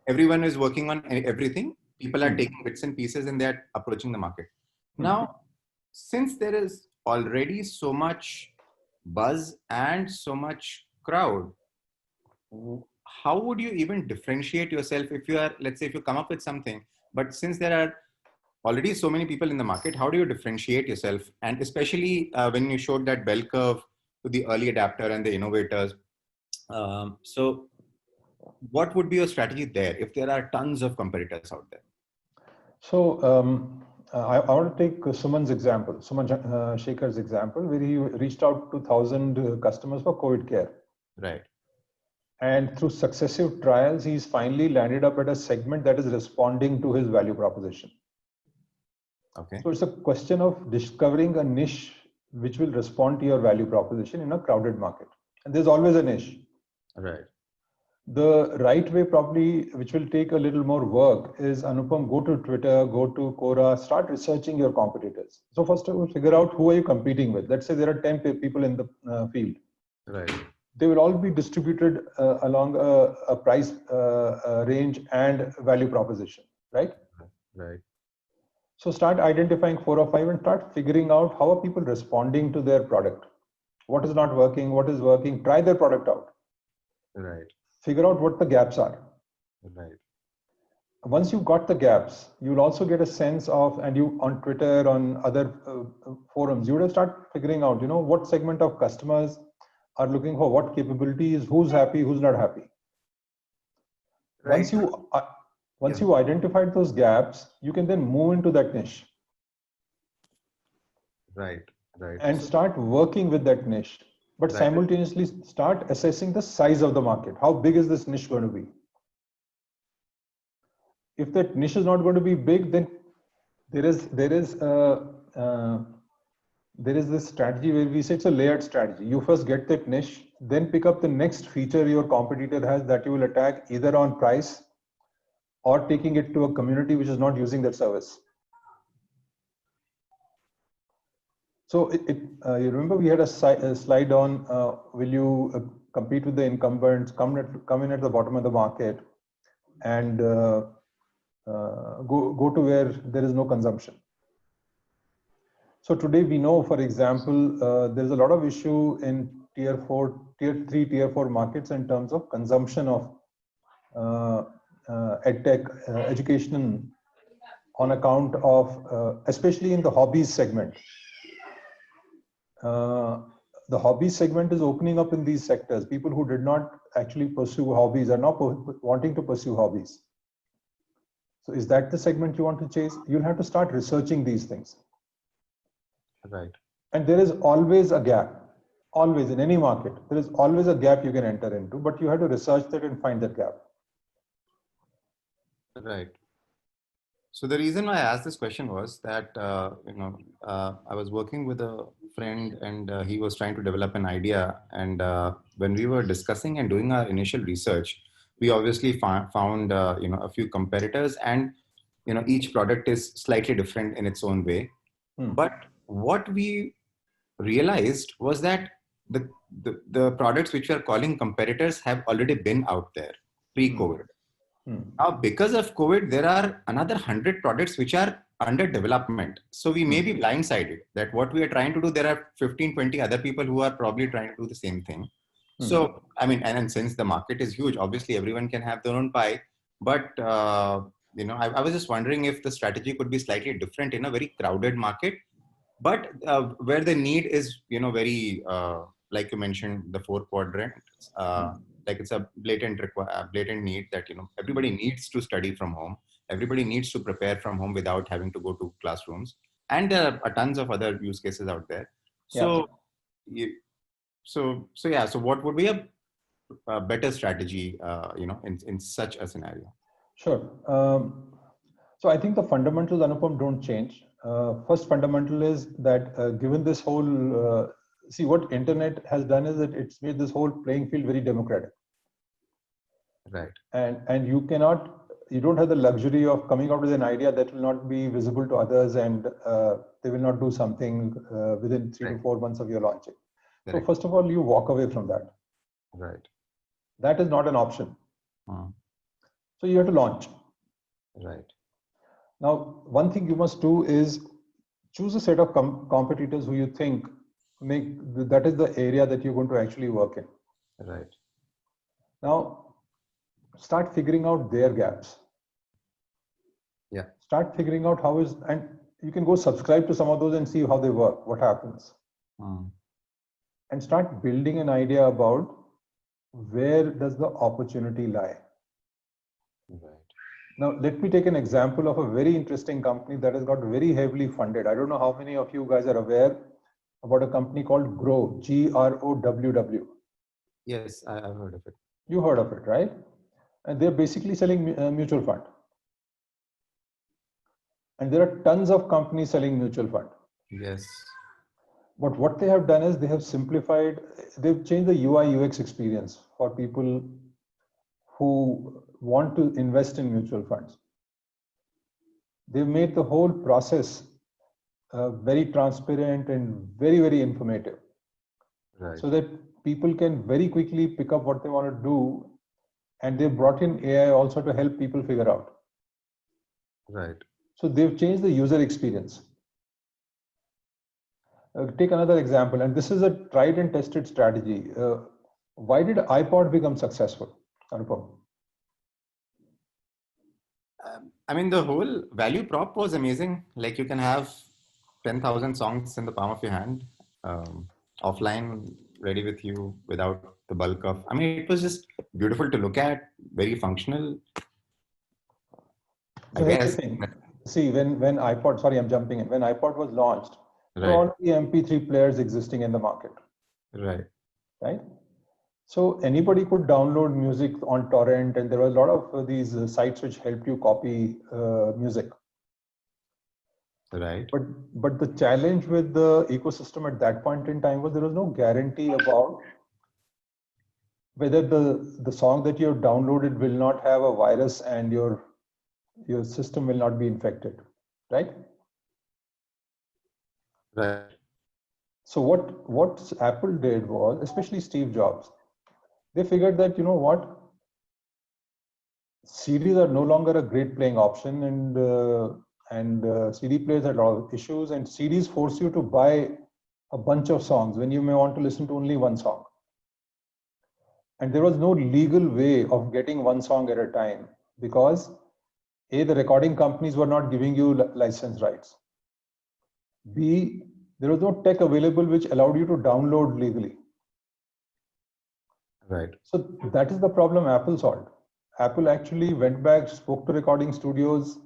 everyone is working on everything. People are taking bits and pieces and they're approaching the market. Now, since there is already so much buzz and so much crowd, how would you even differentiate yourself if you are, let's say, if you come up with something, but since there are already so many people in the market, how do you differentiate yourself? And especially when you showed that bell curve to the early adapter and the innovators. So what would be your strategy there if there are tons of competitors out there? So I want to take Suman's example, Suman Shekhar's example, where he reached out to 1,000 customers for COVID care. Right. And through successive trials, he's finally landed up at a segment that is responding to his value proposition. Okay. So it's a question of discovering a niche which will respond to your value proposition in a crowded market. And there's always a niche. Right. The right way, probably, which will take a little more work, is Anupam, go to Twitter, go to Quora, start researching your competitors. So first of all, figure out who are you competing with. Let's say there are 10 people in the field. Right. They will all be distributed along a price range and value proposition, right? Right. So start identifying 4 or 5 and start figuring out how are people responding to their product. What is not working, what is working, try their product out. Right. Figure out what the gaps are. Right. Once you've got the gaps, you'll also get a sense of, and you on Twitter, on other forums, you will start figuring out, what segment of customers are looking for what capabilities, who's happy, who's not happy. Right. Once you identified those gaps, you can then move into that niche. Right. Right. And start working with that niche, but Right. simultaneously start assessing the size of the market. How big is this niche going to be? if that niche is not going to be big, then there is this strategy where we say it's a layered strategy. You first get that niche, then pick up the next feature your competitor has that you will attack either on price or taking it to a community which is not using that service. So you remember we had a slide on will you compete with the incumbents, come in at the bottom of the market, and go to where there is no consumption. So today we know, for example, there's a lot of issue in tier 3, tier 4 markets in terms of consumption of edtech education on account of, especially in the hobbies segment. The hobbies segment is opening up in these sectors. People who did not actually pursue hobbies are now wanting to pursue hobbies. So is that the segment you want to chase? You'll have to start researching these things. Right. And there is always a gap. Always in any market, there is always a gap you can enter into, but you have to research that and find that gap. Right. So the reason why I asked this question was that, I was working with a friend and he was trying to develop an idea. And when we were discussing and doing our initial research, we obviously found a few competitors, and each product is slightly different in its own way. But what we realized was that the products which we are calling competitors have already been out there pre-COVID. Now, because of COVID, there are another 100 products which are under development. So we may be blindsided that what we are trying to do, there are 15, 20 other people who are probably trying to do the same thing. So, I mean, and since the market is huge, obviously everyone can have their own pie. But, I was just wondering if the strategy could be slightly different in a very crowded market, but where the need is, very, like you mentioned, the 4 quadrants, like it's a blatant need that, everybody needs to study from home. Everybody needs to prepare from home without having to go to classrooms. And there are tons of other use cases out there. So, so what would be a better strategy, in such a scenario? Sure. So I think the fundamentals, Anupam, don't change. First fundamental is that given this whole, see what internet has done is that it's made this whole playing field very democratic. Right. And you don't have the luxury of coming out with an idea that will not be visible to others, and they will not do something within 3 to 4 months of your launching. So first of all, you walk away from that. Right. That is not an option. So you have to launch. Right. Now, one thing you must do is choose a set of competitors who you think that is the area that you're going to actually work in. Right. Now, start figuring out their gaps. Yeah. Start figuring out and you can go subscribe to some of those and see how they work, what happens. And start building an idea about where does the opportunity lie. Right. Now, let me take an example of a very interesting company that has got very heavily funded. I don't know how many of you guys are aware about a company called Grow, GROWW. Yes, I've heard of it. You heard of it, right? And they're basically selling mutual fund. And there are tons of companies selling mutual fund. Yes. But what they have done is they have simplified, they've changed the UI UX experience for people who want to invest in mutual funds. They've made the whole process very transparent and very, very informative. Right. So that people can very quickly pick up what they want to do. And they've brought in AI also to help people figure out. Right. So they've changed the user experience. Take another example, and this is a tried and tested strategy. Why did iPod become successful, Anupam? I mean, the whole value prop was amazing. Like you can have 10,000 songs in the palm of your hand, offline, ready with you without the bulk of, I mean, it was just beautiful to look at, very functional. So here's the thing. See, when iPod, sorry, I'm jumping in. When iPod was launched, there were already MP3 players existing in the market. Right. Right. So anybody could download music on torrent, and there were a lot of these sites which helped you copy music. Right. But the challenge with the ecosystem at that point in time was there was no guarantee about whether the song that you have downloaded will not have a virus and your system will not be infected, right? Right. So what Apple did was, especially Steve Jobs, they figured that, you know what, CDs are no longer a great playing option, and CD players had a lot of issues, and CDs force you to buy a bunch of songs when you may want to listen to only one song. And there was no legal way of getting one song at a time because A, the recording companies were not giving you license rights. B, there was no tech available which allowed you to download legally. Right. So that is the problem Apple solved. Apple actually went back, spoke to recording studios,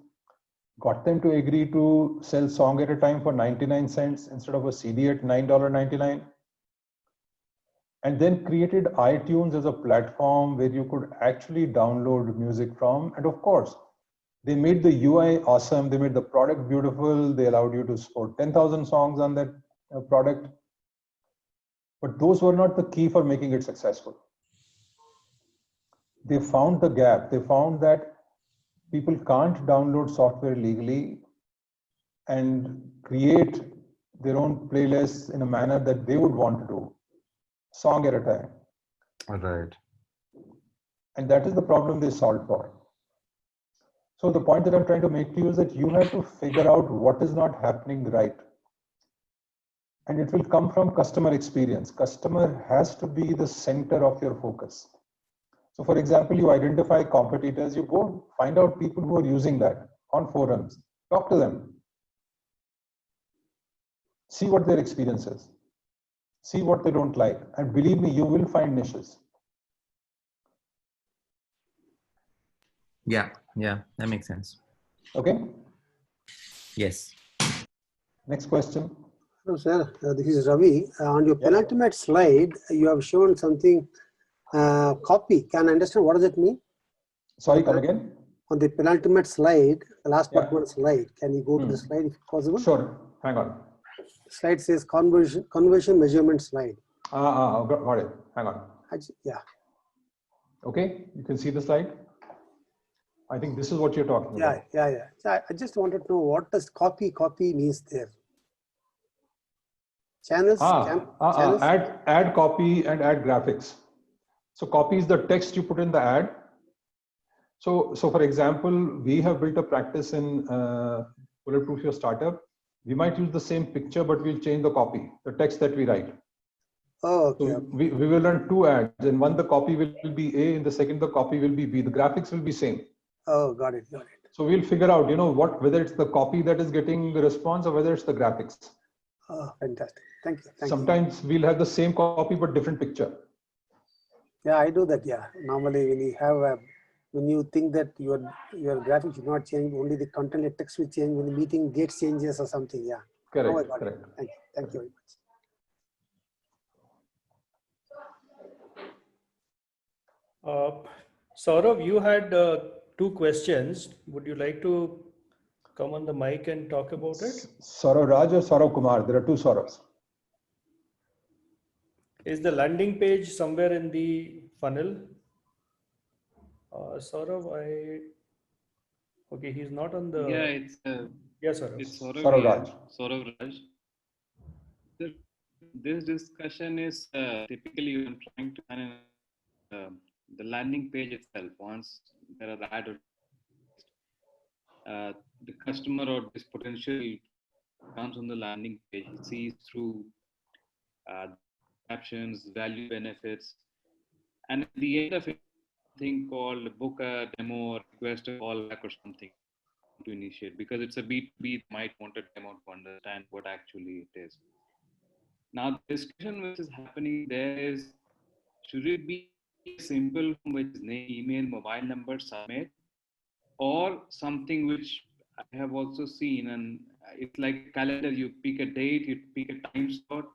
got them to agree to sell song at a time for 99 cents instead of a CD at $9.99. And then created iTunes as a platform where you could actually download music from. And of course, they made the UI awesome. They made the product beautiful. They allowed you to support 10,000 songs on that product. But those were not the key for making it successful. They found the gap. They found that people can't download software legally and create their own playlists in a manner that they would want to do, song at a time. Right. And that is the problem they solved for. So the point that I'm trying to make to you is that you have to figure out what is not happening right. And it will come from customer experience. Customer has to be the center of your focus. So for example, you identify competitors, you go find out people who are using that on forums, talk to them, see what their experience is, see what they don't like, and believe me, you will find niches. Yeah, that makes sense. Okay? Yes. Next question. Hello, sir. This is Ravi. On your penultimate slide, you have shown something, copy. Can I understand what does it mean? Sorry, come again? On the penultimate slide, the last but one slide, can you go to the slide if possible? Sure, hang on. Slide says conversion measurement slide. Got it, hang on. Yeah. Okay, you can see the slide. I think this is what you're talking about. Yeah. So I just wanted to know what does copy means there. Channels, channels? Add copy and add graphics. So copy is the text you put in the ad. So for example, we have built a practice in Bulletproof Your Startup. We might use the same picture, but we'll change the copy, the text that we write. Oh, okay. So we will run two ads, and one the copy will be A, and the second the copy will be B. The graphics will be same. Oh, got it. So we'll figure out, whether it's the copy that is getting the response or whether it's the graphics. Oh, fantastic. Thank you. Sometimes we'll have the same copy but different picture. Yeah, I do that. Yeah, normally when you have when you think that your graphics should not change, only the content and text will change when the meeting dates changes or something. Yeah. Correct. Correct. Thank you very much. Saurav, you had two questions. Would you like to come on the mic and talk about it? Saurav Raj or Saurav Kumar? There are two Sauravs. Is the landing page somewhere in the funnel? Saurav, okay, he's not on the. Yeah, it's Saurav. It's Saurav, Saurav Raj. Saurav Raj. This discussion is typically when trying to find the landing page itself. Once there are the ad, the customer or this potential comes on the landing page, he sees through captions, value, benefits, and at the end of it, thing called book a demo or request a callback or something to initiate, because it's a B2B, might want a demo to understand what actually it is. Now, the discussion which is happening there is, should it be simple from which name, email, mobile number, submit, or something which I have also seen, and it's like a calendar, you pick a date, you pick a time slot,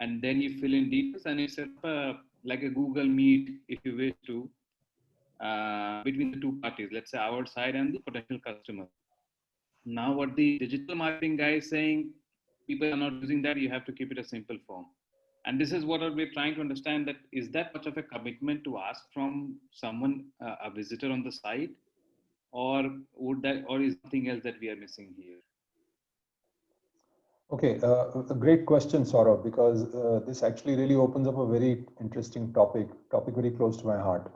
and then you fill in details, and you set up a like a Google Meet, if you wish to, between the two parties, let's say our side and the potential customer. Now, what the digital marketing guy is saying, people are not using that. You have to keep it a simple form. And this is what we're trying to understand, that is that much of a commitment to ask from someone, a visitor on the site, or is something else that we are missing here? Okay, a great question, Saurabh, because this actually really opens up a very interesting topic very close to my heart.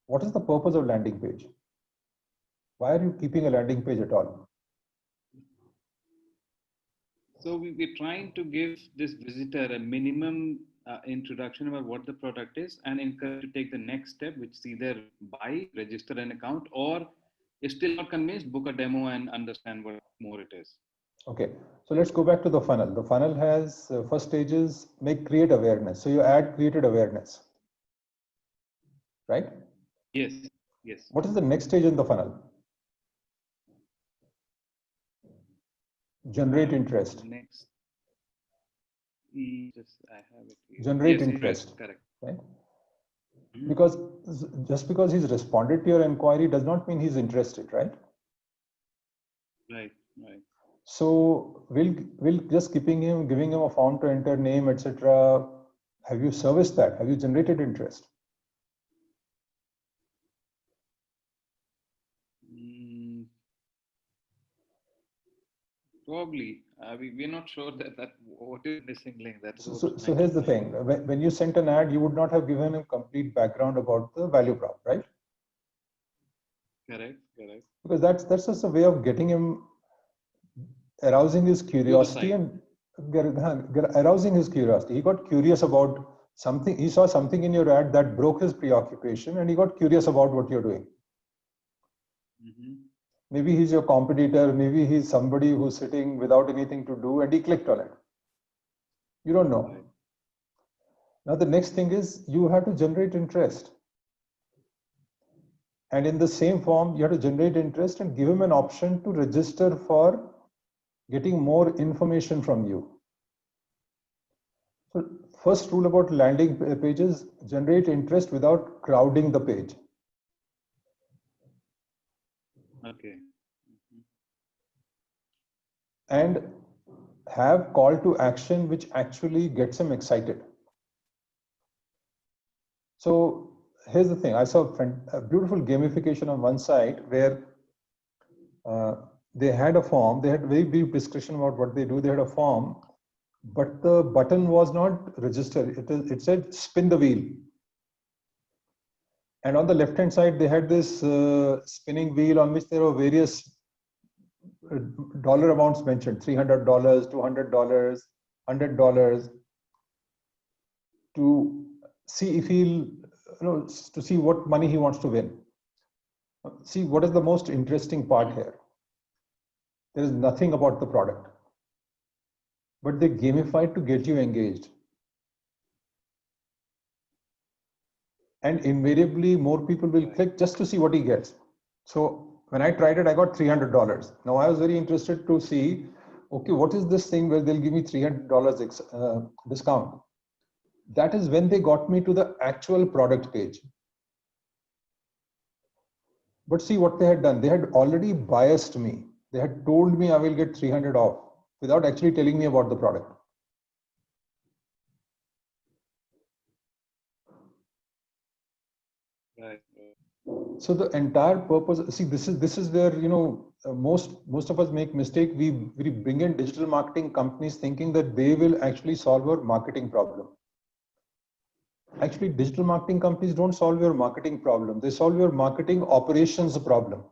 What is the purpose of landing page? Why are you keeping a landing page at all? So we're trying to give this visitor a minimum introduction about what the product is, and encourage to take the next step, which is either buy, register an account, or is still not convinced, book a demo and understand what more it is. Okay, so let's go back to the funnel. The funnel has first stage is create awareness. So your ad created awareness, right? Yes, yes. What is the next stage in the funnel? Generate interest. Next, I have it here. Generate yes, interest. Correct. Right? Mm-hmm. Because just because he's responded to your inquiry does not mean he's interested, right? Right. So we'll just giving him a form to enter, name, etc. Have you serviced that? Have you generated interest? Probably. We're not sure that what is missing link. So here's the thing. When you sent an ad, you would not have given him complete background about the value prop, right? Correct. Because that's just a way of getting him, arousing his curiosity and arousing his curiosity. He got curious about something. He saw something in your ad that broke his preoccupation, and he got curious about what you're doing. Mm-hmm. Maybe he's your competitor. Maybe he's somebody who's sitting without anything to do, and he clicked on it. You don't know. Right. Now the next thing is you have to generate interest. And in the same form, you have to generate interest and give him an option to register for getting more information from you. So first rule about landing pages, generate interest without crowding the page. Okay. And have call to action which actually gets him excited. So here's the thing. I saw a beautiful gamification on one site where they had a form. They had very brief discussion about what they do. They had a form, but the button was not register. It said spin the wheel. And on the left-hand side, they had this spinning wheel on which there were various dollar amounts mentioned: $300, $200, $100, to see if to see what money he wants to win. See, what is the most interesting part here? There is nothing about the product, but they gamified to get you engaged. And invariably, more people will click just to see what he gets. So when I tried it, I got $300. Now I was very interested to see, okay, what is this thing where they'll give me $300 discount? That is when they got me to the actual product page. But see what they had done. They had already biased me. They had told me I will get 300 off without actually telling me about the product. Right. So the entire purpose, see, this is where, most of us make mistake. We bring in digital marketing companies thinking that they will actually solve our marketing problem. Actually, digital marketing companies don't solve your marketing problem. They solve your marketing operations problem.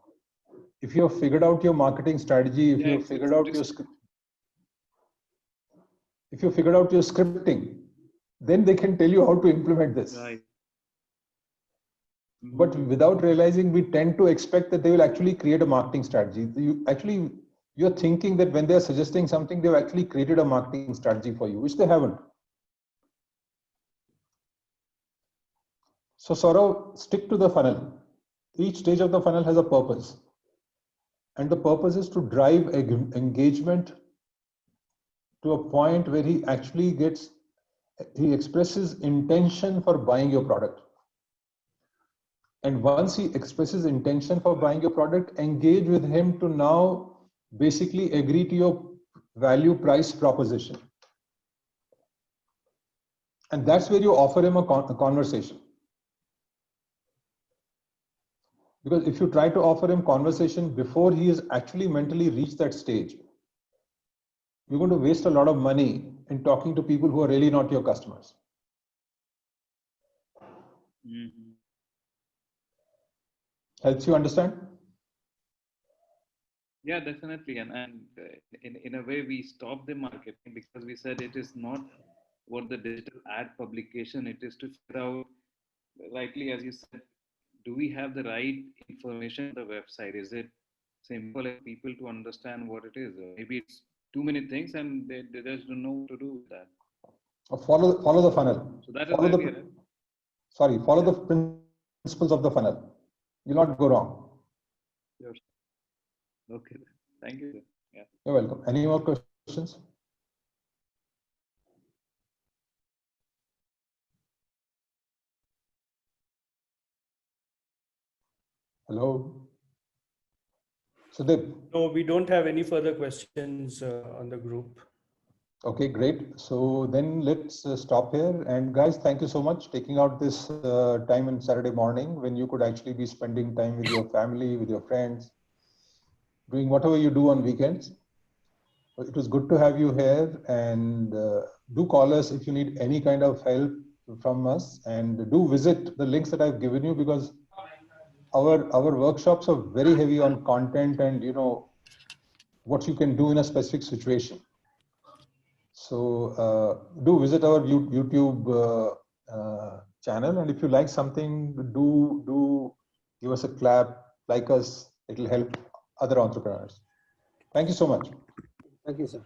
If you have figured out your marketing strategy, if you have figured out your scripting, then they can tell you how to implement this. Right. But without realizing, we tend to expect that they will actually create a marketing strategy. You're thinking that when they're suggesting something, they've actually created a marketing strategy for you, which they haven't. So Saurabh, stick to the funnel. Each stage of the funnel has a purpose. And the purpose is to drive engagement to a point where he actually gets he expresses intention for buying your product. And once he expresses intention for buying your product, engage with him to now basically agree to your value price proposition. And that's where you offer him a conversation. Because if you try to offer him conversation before he has actually mentally reached that stage, you're going to waste a lot of money in talking to people who are really not your customers. Mm-hmm. Helps you understand? Yeah, definitely. And in a way, we stopped the marketing because we said it is not what the digital ad publication, it is to figure out, rightly as you said, do we have the right information on the website? Is it simple for people to understand what it is? Or maybe it's too many things and they just don't know what to do with that. Or follow the funnel. So that is follow the principles of the funnel. You'll not go wrong. Sure. Okay. Thank you. Yeah. You're welcome. Any more questions? Hello? Sudeep? No, we don't have any further questions on the group. Okay, great. So then let's stop here. And guys, thank you so much taking out this time on Saturday morning when you could actually be spending time with your family, with your friends, doing whatever you do on weekends. It was good to have you here, and do call us if you need any kind of help from us, and do visit the links that I've given you, because our workshops are very heavy on content and what you can do in a specific situation. So do visit our YouTube channel, and if you like something, do give us a clap, like us. It will help other entrepreneurs. Thank you so much. Thank you, sir.